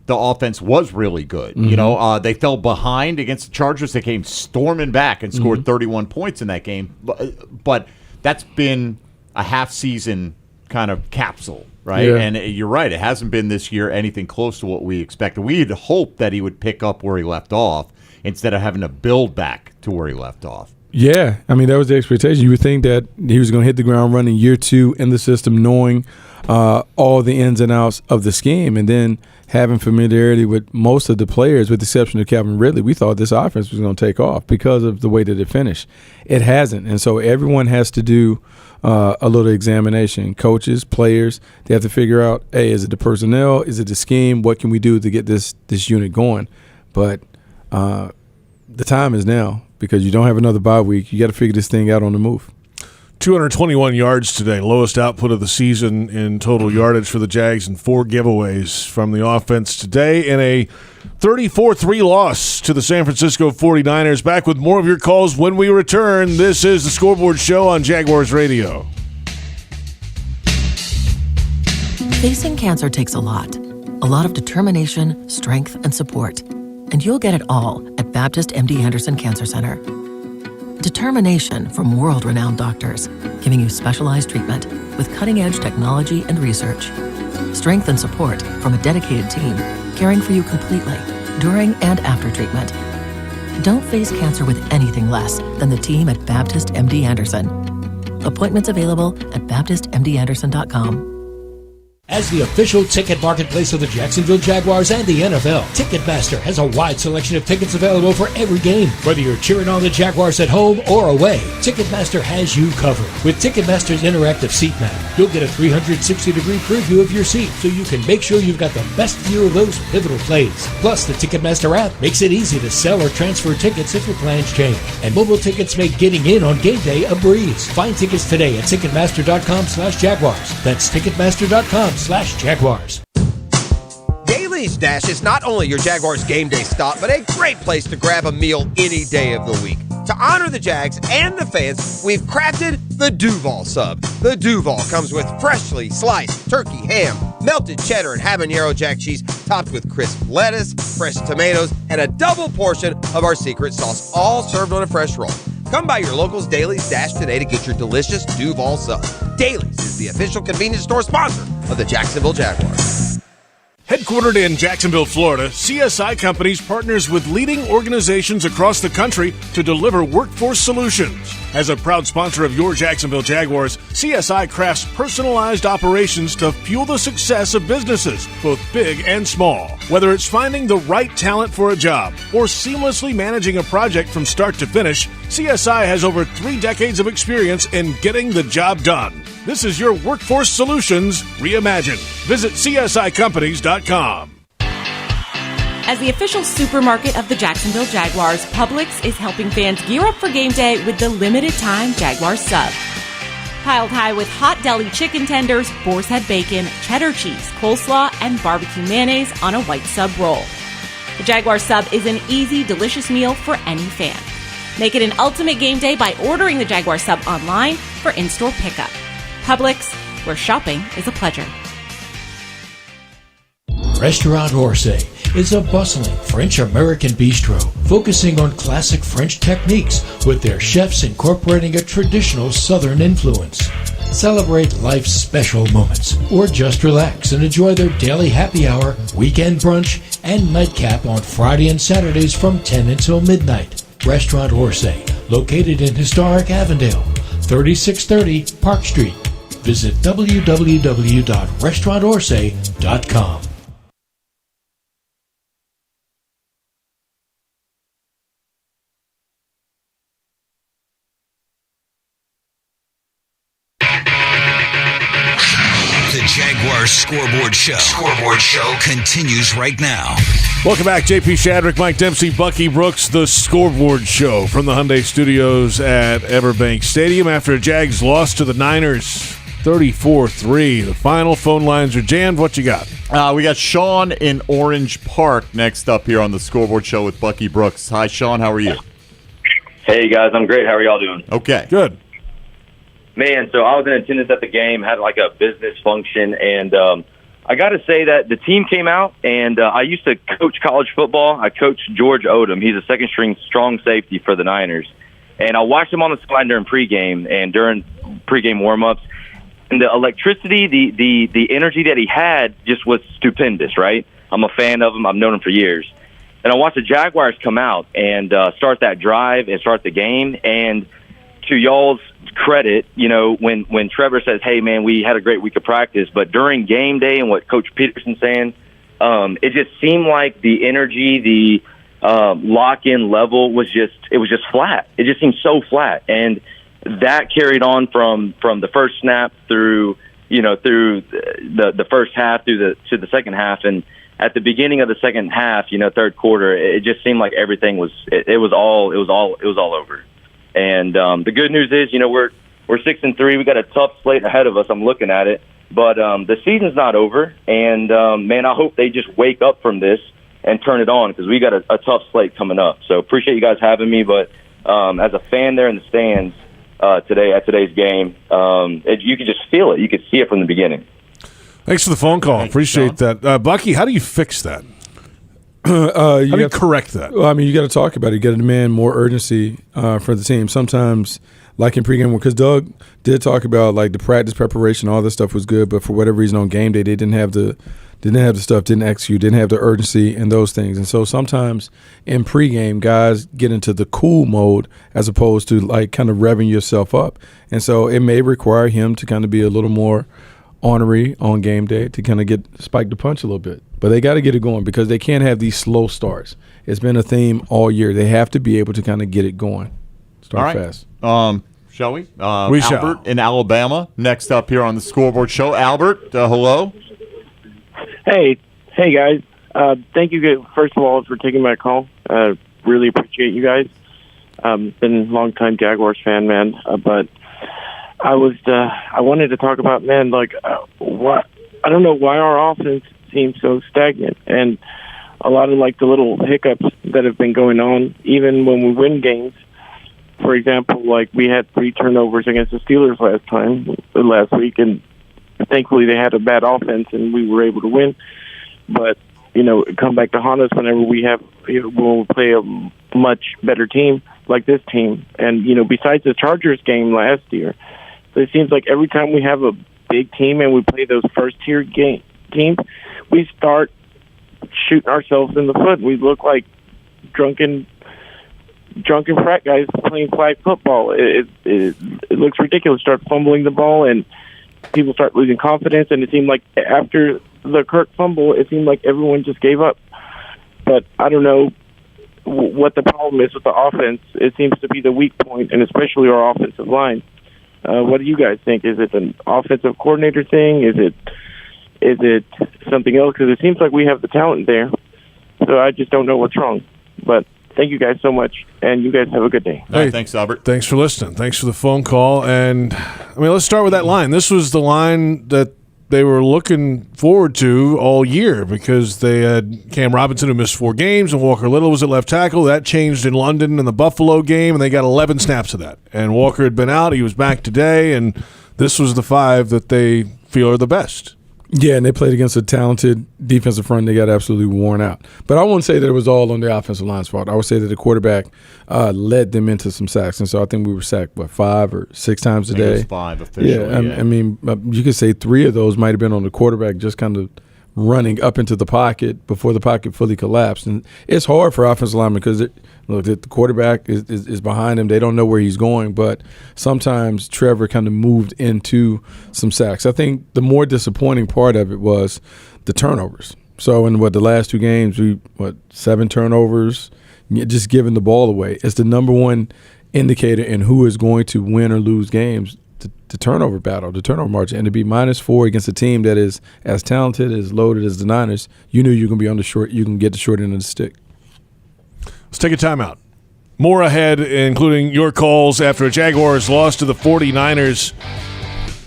the offense was really good. They fell behind against the Chargers. They came storming back and scored 31 points in that game. But that's been a half-season kind of capsule, right? Yeah. And you're right. It hasn't been this year anything close to what we expected. We had hoped that he would pick up where he left off instead of having to build back to where he left off. Yeah, I mean, that was the expectation. You would think that he was going to hit the ground running year 2 in the system, knowing all the ins and outs of the scheme, and then having familiarity with most of the players, with the exception of Calvin Ridley. We thought this offense was going to take off because of the way that it finished. It hasn't, and so everyone has to do a little examination. Coaches, players, they have to figure out, hey, is it the personnel? Is it the scheme? What can we do to get this unit going? But the time is now, because you don't have another bye week. You got to figure this thing out on the move. 221 yards today, lowest output of the season in total yardage for the Jags, and 4 giveaways from the offense today in a 34-3 loss to the San Francisco 49ers. Back with more of your calls when we return. This is the Scoreboard Show on Jaguars Radio. Facing cancer takes a lot of determination, strength, and support. And you'll get it all at Baptist MD Anderson Cancer Center. Determination from world-renowned doctors, giving you specialized treatment with cutting-edge technology and research. Strength and support from a dedicated team, caring for you completely, during and after treatment. Don't face cancer with anything less than the team at Baptist MD Anderson. Appointments available at baptistmdanderson.com. As the official ticket marketplace of the Jacksonville Jaguars and the NFL, Ticketmaster has a wide selection of tickets available for every game. Whether you're cheering on the Jaguars at home or away, Ticketmaster has you covered. With Ticketmaster's interactive seat map, you'll get a 360-degree preview of your seat so you can make sure you've got the best view of those pivotal plays. Plus, the Ticketmaster app makes it easy to sell or transfer tickets if your plans change. And mobile tickets make getting in on game day a breeze. Find tickets today at Ticketmaster.com/Jaguars. That's Ticketmaster.com/Jaguars. Daly's Dash is not only your Jaguars game day stop, but a great place to grab a meal any day of the week. To honor the Jags and the fans, we've crafted the Duval Sub. The Duval comes with freshly sliced turkey ham, melted cheddar and habanero jack cheese, topped with crisp lettuce, fresh tomatoes, and a double portion of our secret sauce, all served on a fresh roll. Come by your local's Daly's Dash today to get your delicious Duval Sub. Daly's is the official convenience store sponsor of the Jacksonville Jaguars. Headquartered in Jacksonville, Florida, CSI Companies partners with leading organizations across the country to deliver workforce solutions. As a proud sponsor of your Jacksonville Jaguars, CSI crafts personalized operations to fuel the success of businesses, both big and small. Whether it's finding the right talent for a job or seamlessly managing a project from start to finish, CSI has over 3 decades of experience in getting the job done. This is your workforce solutions reimagined. Visit CSICompanies.com. As the official supermarket of the Jacksonville Jaguars, Publix is helping fans gear up for game day with the limited-time Jaguars Sub. Piled high with hot deli chicken tenders, boar's head bacon, cheddar cheese, coleslaw, and barbecue mayonnaise on a white sub roll. The Jaguars Sub is an easy, delicious meal for any fan. Make it an ultimate game day by ordering the Jaguars Sub online for in-store pickup. Publix, where shopping is a pleasure. Restaurant Orsay is a bustling French-American bistro focusing on classic French techniques with their chefs incorporating a traditional Southern influence. Celebrate life's special moments or just relax and enjoy their daily happy hour, weekend brunch, and nightcap on Friday and Saturdays from 10 until midnight. Restaurant Orsay, located in historic Avondale, 3630 Park Street. Visit www.restaurantorsay.com. The Jaguars Scoreboard Show. Scoreboard Show continues right now. Welcome back, JP Shadrick, Mike Dempsey, Bucky Brooks, the Scoreboard Show from the Hyundai Studios at Everbank Stadium after a Jags loss to the Niners, 34-3. The final phone lines are jammed. What you got? We got Sean in Orange Park next up here on the Scoreboard Show with Bucky Brooks. Hi, Sean. How are you? Hey, guys. I'm great. How are y'all doing? Okay. Good. Man, so I was in attendance at the game, had like a business function, and I got to say that the team came out, and I used to coach college football. I coached George Odom. He's a second-string strong safety for the Niners. And I watched him on the sideline during pregame and during pregame warm-ups. And the electricity, the energy that he had just was stupendous, right? I'm a fan of him. I've known him for years. And I watched the Jaguars come out and start that drive and start the game. And to y'all's credit, when Trevor says, hey, man, we had a great week of practice, but during game day and what Coach Peterson's saying, it just seemed like the energy, the lock-in level was just flat. It just seemed so flat. And that carried on from the first snap through the first half to the second half. And at the beginning of the second half, third quarter, it just seemed like everything was all over. And the good news is, we're 6-3. We got a tough slate ahead of us. I'm looking at it, but the season's not over. And man, I hope they just wake up from this and turn it on, because we got a tough slate coming up. So appreciate you guys having me. But as a fan there in the stands today at today's game, you could just feel it. You could see it from the beginning. Thanks for the phone call. Appreciate that. Bucky, how do you fix that? How do you correct that? Well, I mean, you got to talk about it. You got to demand more urgency for the team. Sometimes, like in pregame, because Doug did talk about like the practice preparation, all this stuff was good, but for whatever reason on game day, they didn't have the stuff, didn't execute, didn't have the urgency and those things. And so sometimes in pregame, guys get into the cool mode as opposed to like kind of revving yourself up. And so it may require him to kind of be a little more ornery on game day to kind of spike the punch a little bit. But they got to get it going, because they can't have these slow starts. It's been a theme all year. They have to be able to kind of get it going. Start fast. Shall we? We shall. Albert in Alabama, next up here on the Scoreboard Show. Albert, hello. Hey guys. Thank you, first of all, for taking my call. Really appreciate you guys. Been a long-time Jaguars fan, man. But I wanted to talk about, man, what I don't know why our offense seems so stagnant, and a lot of like the little hiccups that have been going on, even when we win games. For example, like we had 3 turnovers against the Steelers last week, and thankfully they had a bad offense and we were able to win. But come back to haunt us whenever we play a much better team like this team. And besides the Chargers game last year, it seems like every time we have a big team and we play those first-tier teams, we start shooting ourselves in the foot. We look like drunken frat guys playing flag football. It looks ridiculous. Start fumbling the ball, and people start losing confidence. And it seemed like after the Kirk fumble, it seemed like everyone just gave up. But I don't know what the problem is with the offense. It seems to be the weak point, and especially our offensive line. What do you guys think? Is it an offensive coordinator thing? Is it something else? Because it seems like we have the talent there. So I just don't know what's wrong. But thank you guys so much, and you guys have a good day. Hey, thanks, Albert. Thanks for listening. Thanks for the phone call. And, I mean, let's start with that line. This was the line that they were looking forward to all year, because they had Cam Robinson, who missed 4 games, and Walker Little was at left tackle. That changed in London in the Buffalo game, and they got 11 snaps of that. And Walker had been out. He was back today, and this was the 5 that they feel are the best. Yeah, and they played against a talented defensive front. They got absolutely worn out. But I wouldn't say that it was all on the offensive line's fault. I would say that the quarterback led them into some sacks. And so I think we were sacked, 5 or 6 times a day? It was 5 officially. Yeah, I mean, you could say 3 of those might have been on the quarterback, just kind of running up into the pocket before the pocket fully collapsed. And it's hard for offensive linemen because the quarterback is behind him. They don't know where he's going. But sometimes Trevor kind of moved into some sacks. I think the more disappointing part of it was the turnovers. So in the last 2 games, 7 turnovers, just giving the ball away. It's the number one indicator in who is going to win or lose games. The turnover battle, the turnover margin, and to be -4 against a team that is as talented, as loaded as the Niners, you knew you can be on the short. You can get the short end of the stick. Let's take a timeout. More ahead, including your calls after a Jaguars loss to the 49ers.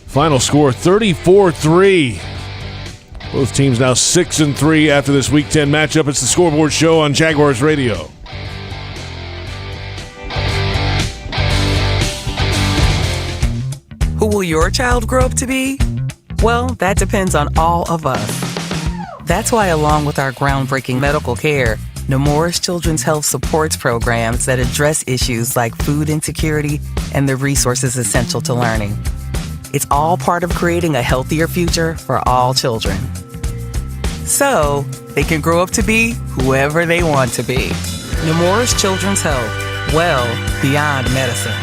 Final score 34-3. Both teams now 6-3 after this Week 10 matchup. It's the Scoreboard Show on Jaguars Radio. Who will your child grow up to be? Well, that depends on all of us. That's why, along with our groundbreaking medical care, Nemours Children's Health supports programs that address issues like food insecurity and the resources essential to learning. It's all part of creating a healthier future for all children. so they can grow up to be whoever they want to be. Nemours Children's Health, well beyond medicine.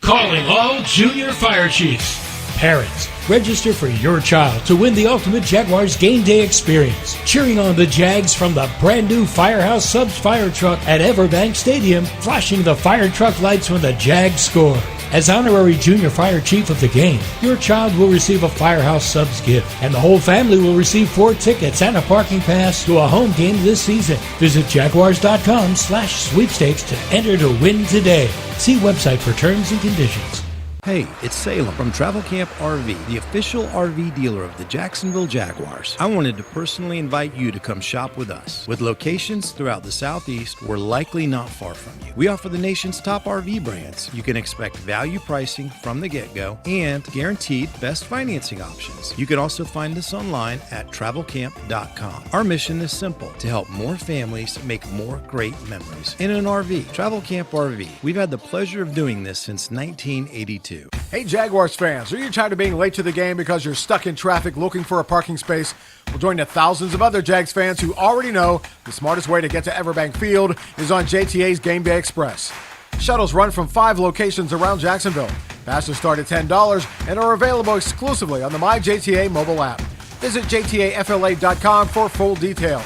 Calling all junior fire chiefs. Parents, register for your child to win the ultimate Jaguars game day experience. Cheering on the Jags from the brand new Firehouse Subs fire truck at Everbank Stadium, flashing the fire truck lights when the Jags score. As honorary junior fire chief of the game, your child will receive a Firehouse Subs gift, and the whole family will receive 4 tickets and a parking pass to a home game this season. Visit Jaguars.com/sweepstakes to enter to win today. See website for terms and conditions. Hey, it's Salem from Travel Camp RV, the official RV dealer of the Jacksonville Jaguars. I wanted to personally invite you to come shop with us. With locations throughout the Southeast, we're likely not far from you. We offer the nation's top RV brands. You can expect value pricing from the get-go and guaranteed best financing options. You can also find us online at travelcamp.com. Our mission is simple, to help more families make more great memories in an RV. Travel Camp RV. We've had the pleasure of doing this since 1982. Hey, Jaguars fans, are you tired of being late to the game because you're stuck in traffic looking for a parking space? Well, join the thousands of other Jags fans who already know the smartest way to get to Everbank Field is on JTA's Game Day Express. Shuttles run from 5 locations around Jacksonville. Passes start at $10 and are available exclusively on the MyJTA mobile app. Visit JTAFLA.com for full details.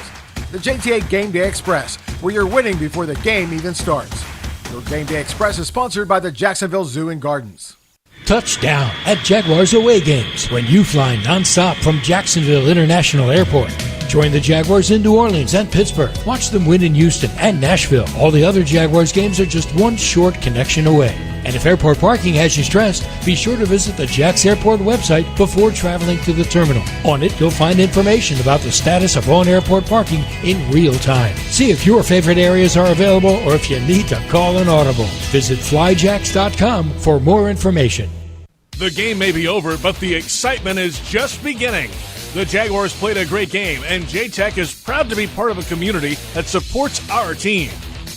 The JTA Game Day Express, where you're winning before the game even starts. Your Game Day Express is sponsored by the Jacksonville Zoo and Gardens. Touchdown at Jaguars away games when you fly nonstop from Jacksonville International Airport. Join the Jaguars in New Orleans and Pittsburgh. Watch them win in Houston and Nashville. All the other Jaguars games are just one short connection away. And if airport parking has you stressed, be sure to visit the Jax Airport website before traveling to the terminal. On it, you'll find information about the status of on-airport parking in real time. See if your favorite areas are available or if you need to call an audible. Visit flyjax.com for more information. The game may be over, but the excitement is just beginning. The Jaguars played a great game, and J-Tech is proud to be part of a community that supports our team.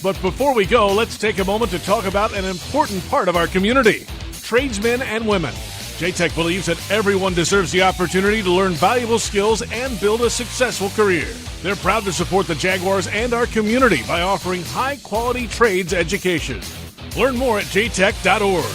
But before we go, let's take a moment to talk about an important part of our community, tradesmen and women. J-Tech believes that everyone deserves the opportunity to learn valuable skills and build a successful career. They're proud to support the Jaguars and our community by offering high-quality trades education. Learn more at jtech.org.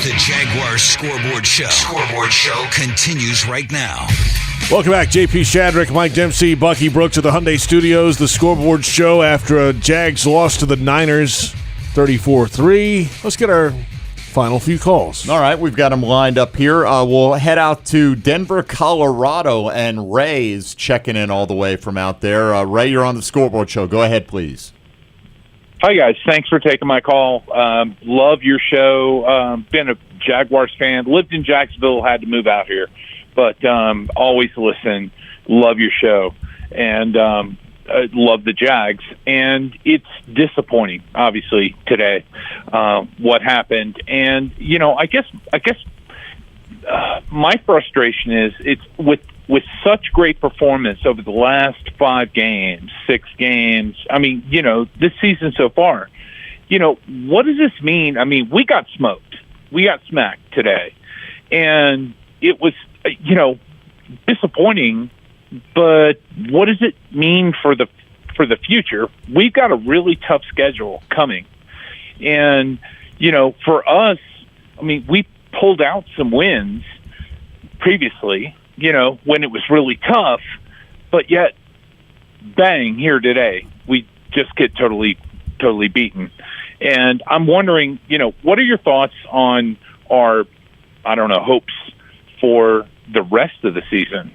The Jaguars Scoreboard Show. Scoreboard Show continues right now. Welcome back. JP Shadrick, Mike Dempsey, Bucky Brooks at the Hyundai Studios. The Scoreboard Show after a Jags loss to the Niners, 34-3. Let's get our final few calls. All right, we've got them lined up here. We'll head out to Denver, Colorado, and Ray is checking in all the way from out there. Ray, you're on the Scoreboard Show. Go ahead, please. Hi, guys. Thanks for taking my call. Love your show. Been a Jaguars fan. Lived in Jacksonville, had to move out here. But always listen. Love your show. And love the Jags. And it's disappointing, obviously, today, what happened. And, you know, I guess my frustration is it's with such great performance over the last 5 games, 6 games, I mean, you know, this season so far, you know, what does this mean? I mean, we got smoked. We got smacked today. And it was, you know, disappointing, but what does it mean for the future? We've got a really tough schedule coming. And, you know, for us, I mean, we pulled out some wins previously, you know, when it was really tough, but yet, bang, here today, we just get totally beaten. And I'm wondering, you know, what are your thoughts on our, I don't know, hopes for the rest of the season?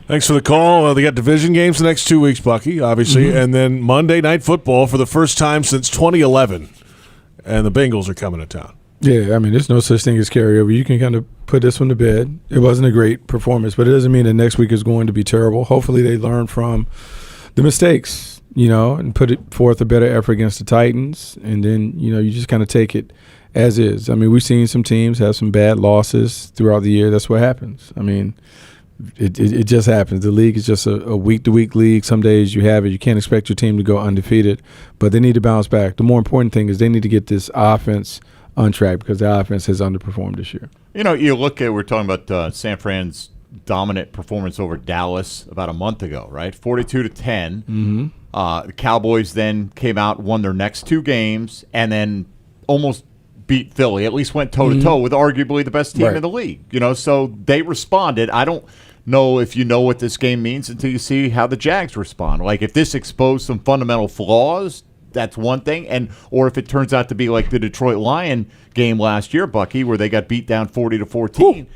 Thanks for the call. They got division games the next 2 weeks, Bucky, obviously, and then Monday Night Football for the first time since 2011, and the Bengals are coming to town. Yeah, I mean, there's no such thing as carryover. You can kind of put this one to bed. It wasn't a great performance, but it doesn't mean that next week is going to be terrible. Hopefully they learn from the mistakes, you know, and put it forth a better effort against the Titans, and then, you know, you just kind of take it as is. I mean, we've seen some teams have some bad losses throughout the year. That's what happens. I mean, It just happens. The league is just a week-to-week league. Some days you have it. You can't expect your team to go undefeated, but they need to bounce back. The more important thing is they need to get this offense on track because the offense has underperformed this year. You know, you look at, we're talking about San Fran's dominant performance over Dallas about a month ago, right? 42-10. Mm-hmm. The Cowboys then came out, won their next 2 games, and then almost beat Philly. At least went toe-to-toe with arguably the best team in the league. You know, so they responded. I don't know if you know what this game means until you see how the Jags respond. Like, if this exposed some fundamental flaws, that's one thing, or if it turns out to be like the Detroit Lion game last year, Bucky, where they got beat down 40-14,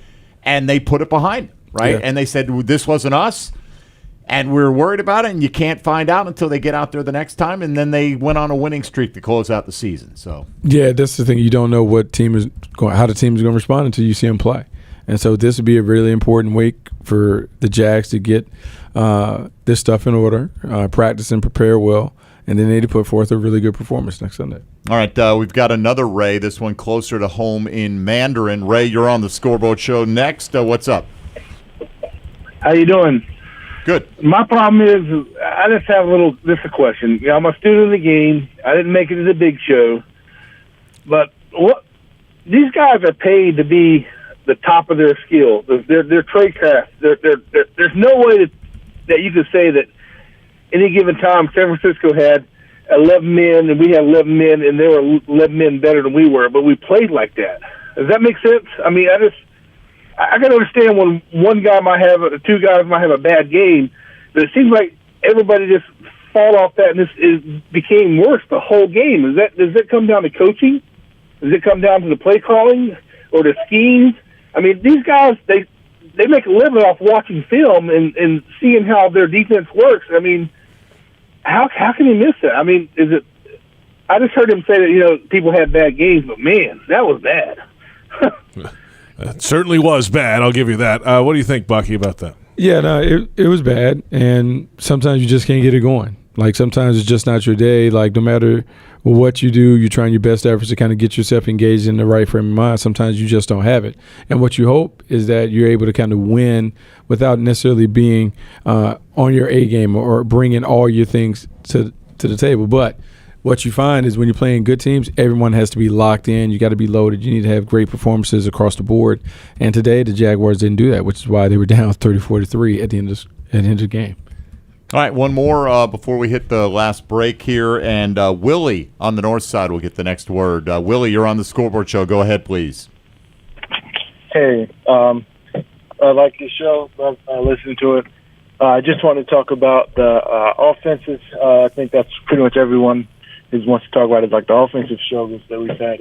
and they put it behind them, right? Yeah. And they said, this wasn't us, and we were worried about it, and you can't find out until they get out there the next time, and then they went on a winning streak to close out the season. So yeah, that's the thing. You don't know what team is going, how the team is going to respond until you see them play. And so this would be a really important week for the Jags to get this stuff in order, practice and prepare well. And they need to put forth a really good performance next Sunday. All right, we've got another Ray, this one closer to home in Mandarin. Ray, you're on the Scoreboard Show next. What's up? How you doing? Good. My problem is I just have a question. You know, I'm a student of the game. I didn't make it to the big show. But these guys are paid to be the top of their skill. They're trade craft. There's no way that you could say that any given time, San Francisco had 11 men, and we had 11 men, and they were 11 men better than we were, but we played like that. Does that make sense? I mean, I can understand when two guys might have a bad game, but it seems like everybody just fall off that, and it became worse the whole game. Does it come down to coaching? Does it come down to the play calling or the schemes? I mean, these guys, they make a living off watching film and seeing how their defense works. I mean, how can you miss that? I mean, I just heard him say that, you know, people had bad games, but man, that was bad. It certainly was bad, I'll give you that. What do you think, Bucky, about that? Yeah, no, it was bad, and sometimes you just can't get it going. Like, sometimes it's just not your day. Like, no matter what you do, you're trying your best efforts to kind of get yourself engaged in the right frame of mind. Sometimes you just don't have it. And what you hope is that you're able to kind of win without necessarily being on your A game or bringing all your things to the table. But what you find is when you're playing good teams, everyone has to be locked in. You got to be loaded. You need to have great performances across the board. And today the Jaguars didn't do that, which is why they were down 34-3 at the end of the game. All right, one more before we hit the last break here, and Willie on the north side will get the next word. Willie, you're on the Scoreboard Show. Go ahead, please. Hey, I like your show. I listen to it. I just want to talk about the offenses. I think that's pretty much everyone wants to talk about is like the offensive struggles that we've had.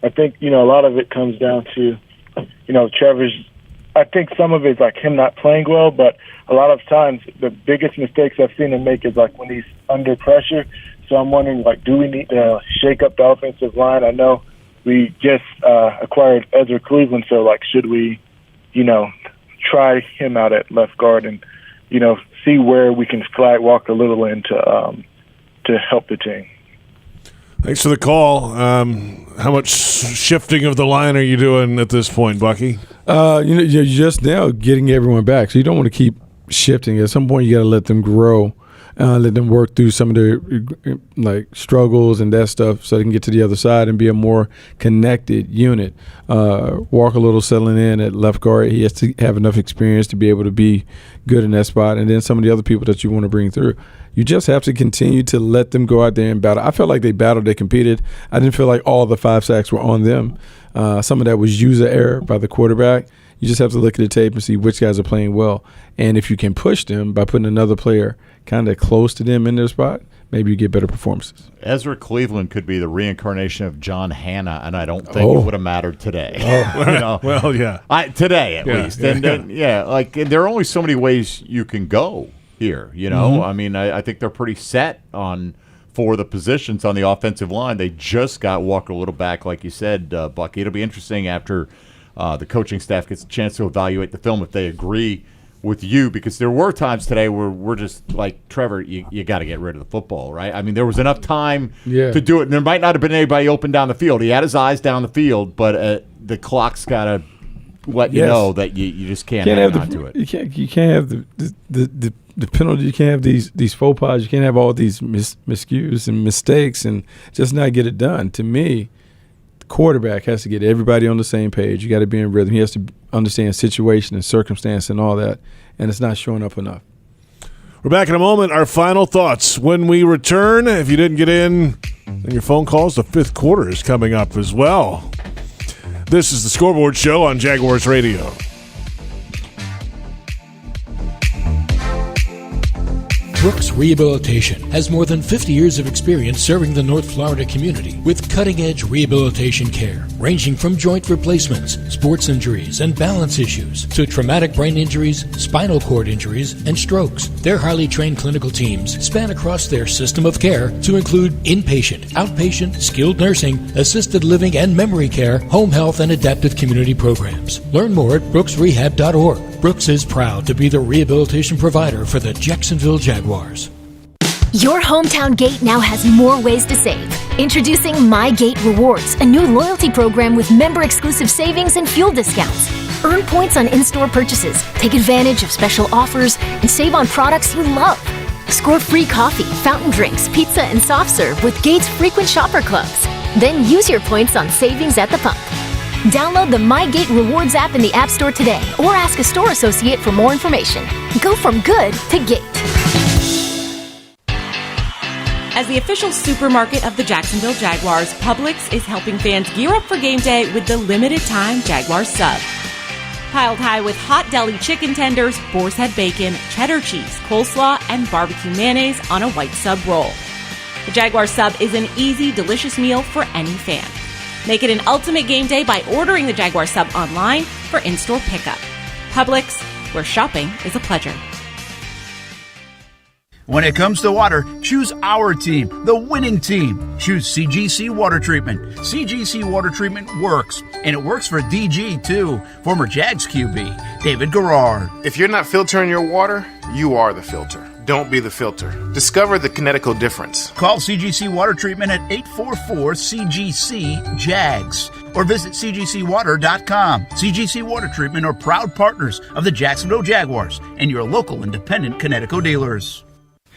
I think, you know, a lot of it comes down to, you know, Trevor's. I think some of it is like him not playing well, but a lot of times the biggest mistakes I've seen him make is like when he's under pressure. So I'm wondering, like, do we need to shake up the offensive line? I know we just acquired Ezra Cleveland, so like, should we, you know, try him out at left guard and, you know, see where we can slide walk a little in to help the team. Thanks for the call. How much shifting of the line are you doing at this point, Bucky? You know, you're just now getting everyone back, so you don't want to keep shifting. At some point, you got to let them grow, let them work through some of their like struggles and that stuff, so they can get to the other side and be a more connected unit. Walk a little settling in at left guard. He has to have enough experience to be able to be good in that spot, and then some of the other people that you want to bring through. You just have to continue to let them go out there and battle. I felt like they battled, they competed. I didn't feel like all the 5 sacks were on them. Some of that was user error by the quarterback. You just have to look at the tape and see which guys are playing well. And if you can push them by putting another player kind of close to them in their spot, maybe you get better performances. Ezra Cleveland could be the reincarnation of John Hanna, and I don't think it would have mattered today. Oh. You know? Well, yeah. Today, at least. And like there are only so many ways you can go here, you know? Mm-hmm. I mean, I think they're pretty set for the positions on the offensive line. They just got Walker Little back, like you said, Bucky. It'll be interesting after the coaching staff gets a chance to evaluate the film if they agree with you, because there were times today where we're just like, Trevor, you got to get rid of the football, right? I mean, there was enough time to do it, and there might not have been anybody open down the field. He had his eyes down the field, but the clock's got to let you know that you just can't hang on to it. You can't have the penalty. You can't have these faux pas. You can't have all these miscues and mistakes and just not get it done. To me, the quarterback has to get everybody on the same page. You got to be in rhythm. He has to understand situation and circumstance and all that, and it's not showing up enough. We're back in a moment. Our final thoughts when we return. If you didn't get in your phone calls, the fifth quarter is coming up as well. This is the Scoreboard Show on Jaguars Radio. Brooks Rehabilitation has more than 50 years of experience serving the North Florida community with cutting-edge rehabilitation care, ranging from joint replacements, sports injuries, and balance issues, to traumatic brain injuries, spinal cord injuries, and strokes. Their highly trained clinical teams span across their system of care to include inpatient, outpatient, skilled nursing, assisted living and memory care, home health, and adaptive community programs. Learn more at brooksrehab.org. Brooks is proud to be the rehabilitation provider for the Jacksonville Jaguars. Your hometown gate now has more ways to save. Introducing My Gate Rewards, a new loyalty program with member-exclusive savings and fuel discounts. Earn points on in-store purchases, take advantage of special offers, and save on products you love. Score free coffee, fountain drinks, pizza, and soft serve with Gates frequent shopper clubs. Then use your points on savings at the pump. Download the MyGate Rewards app in the App Store today or ask a store associate for more information. Go from good to Gate. As the official supermarket of the Jacksonville Jaguars, Publix is helping fans gear up for game day with the limited-time Jaguars sub. Piled high with hot deli chicken tenders, boar's head bacon, cheddar cheese, coleslaw, and barbecue mayonnaise on a white sub roll. The Jaguars sub is an easy, delicious meal for any fan. Make it an ultimate game day by ordering the Jaguars sub online for in-store pickup. Publix, where shopping is a pleasure. When it comes to water, choose our team, the winning team. Choose CGC Water Treatment. CGC Water Treatment works, and it works for DG too, former Jags QB, David Garrard. If you're not filtering your water, you are the filter. Don't be the filter. Discover the kinetical difference. Call CGC Water Treatment at 844-CGC-JAGS or visit cgcwater.com. CGC Water Treatment are proud partners of the Jacksonville Jaguars and your local independent Kinetico dealers.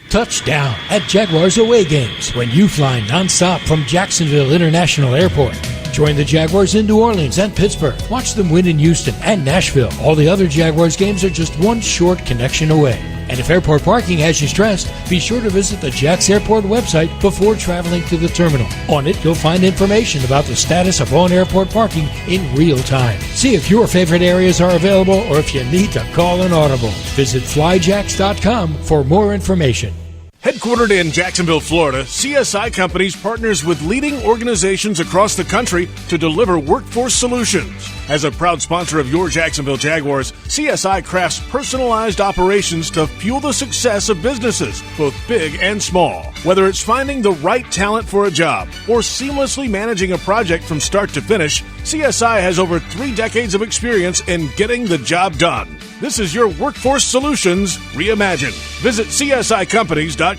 Touchdown at Jaguars away games when you fly nonstop from Jacksonville International Airport. Join the Jaguars in New Orleans and Pittsburgh. Watch them win in Houston and Nashville. All the other Jaguars games are just one short connection away. And if airport parking has you stressed, be sure to visit the Jax Airport website before traveling to the terminal. On it, you'll find information about the status of on-airport parking in real time. See if your favorite areas are available or if you need to call an audible. Visit flyjax.com for more information. Headquartered in Jacksonville, Florida, CSI Companies partners with leading organizations across the country to deliver workforce solutions. As a proud sponsor of your Jacksonville Jaguars, CSI crafts personalized operations to fuel the success of businesses, both big and small. Whether it's finding the right talent for a job or seamlessly managing a project from start to finish, CSI has over 3 decades of experience in getting the job done. This is your workforce solutions reimagined. Visit CSICompanies.com.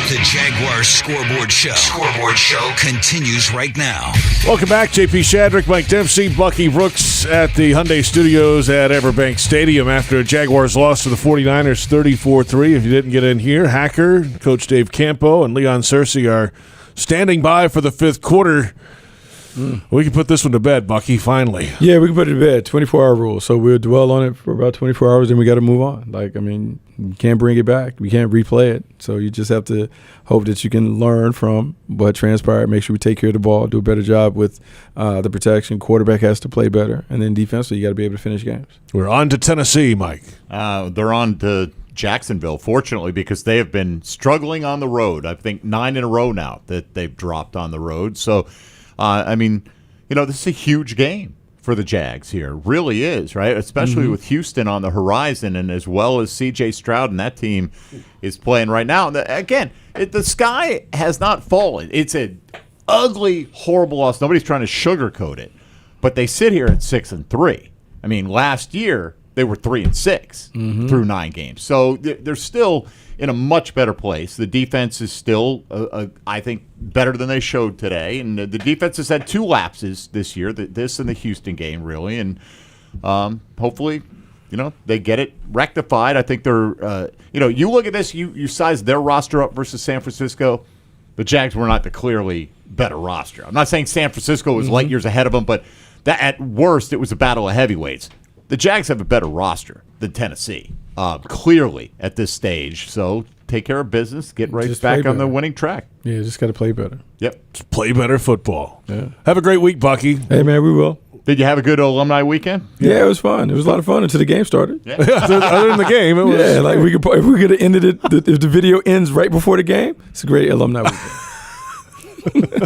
The Jaguars Scoreboard Show. Scoreboard Show continues right now. Welcome back. JP Shadrick, Mike Dempsey, Bucky Brooks at the Hyundai Studios at Everbank Stadium after a Jaguars loss to the 49ers 34-3. If you didn't get in here, Hacker, Coach Dave Campo, and Leon Searcy are standing by for the fifth quarter. We can put this one to bed, Bucky, finally. Yeah, we can put it to bed. 24-hour rule. So we'll dwell on it for about 24 hours, and we got to move on. You can't bring it back. We can't replay it. So you just have to hope that you can learn from what transpired, make sure we take care of the ball, do a better job with the protection. Quarterback has to play better. And then defensively, you got to be able to finish games. We're on to Tennessee, Mike. They're on to Jacksonville, fortunately, because they have been struggling on the road. I think 9 in a row now that they've dropped on the road. So, this is a huge game for the Jags here. Really is, right? Especially with Houston on the horizon and as well as C.J. Stroud and that team is playing right now. And the sky has not fallen. It's an ugly, horrible loss. Nobody's trying to sugarcoat it. but they sit here at 6-3. I mean, last year they were 3-6 through 9 games. So they're still in a much better place. The defense is still, I think, better than they showed today. And the defense has had 2 lapses this year, this and the Houston game, really. And hopefully, they get it rectified. I think they're, you look at this, you size their roster up versus San Francisco. The Jags were not the clearly better roster. I'm not saying San Francisco was light years ahead of them, but that at worst, it was a battle of heavyweights. The Jags have a better roster than Tennessee, clearly at this stage. So take care of business, get right back on the winning track. Yeah, just got to play better. Yep. Just play better football. Yeah. Have a great week, Bucky. Hey, man, we will. Did you have a good alumni weekend? Yeah, it was fun. It was a lot of fun until the game started. Yeah. Other than the game, it was. Yeah, like if we could have ended it, if the video ends right before the game, it's a great alumni weekend.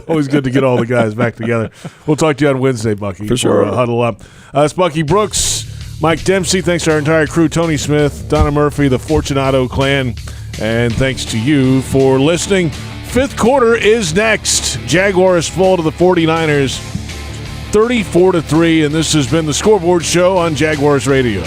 Always good to get all the guys back together. We'll talk to you on Wednesday, Bucky. For sure. Huddle Up. It's Bucky Brooks, Mike Dempsey. Thanks to our entire crew, Tony Smith, Donna Murphy, the Fortunato clan, and thanks to you for listening. 5th quarter is next. Jaguars fall to the 49ers 34-3, and this has been the Scoreboard Show on Jaguars Radio.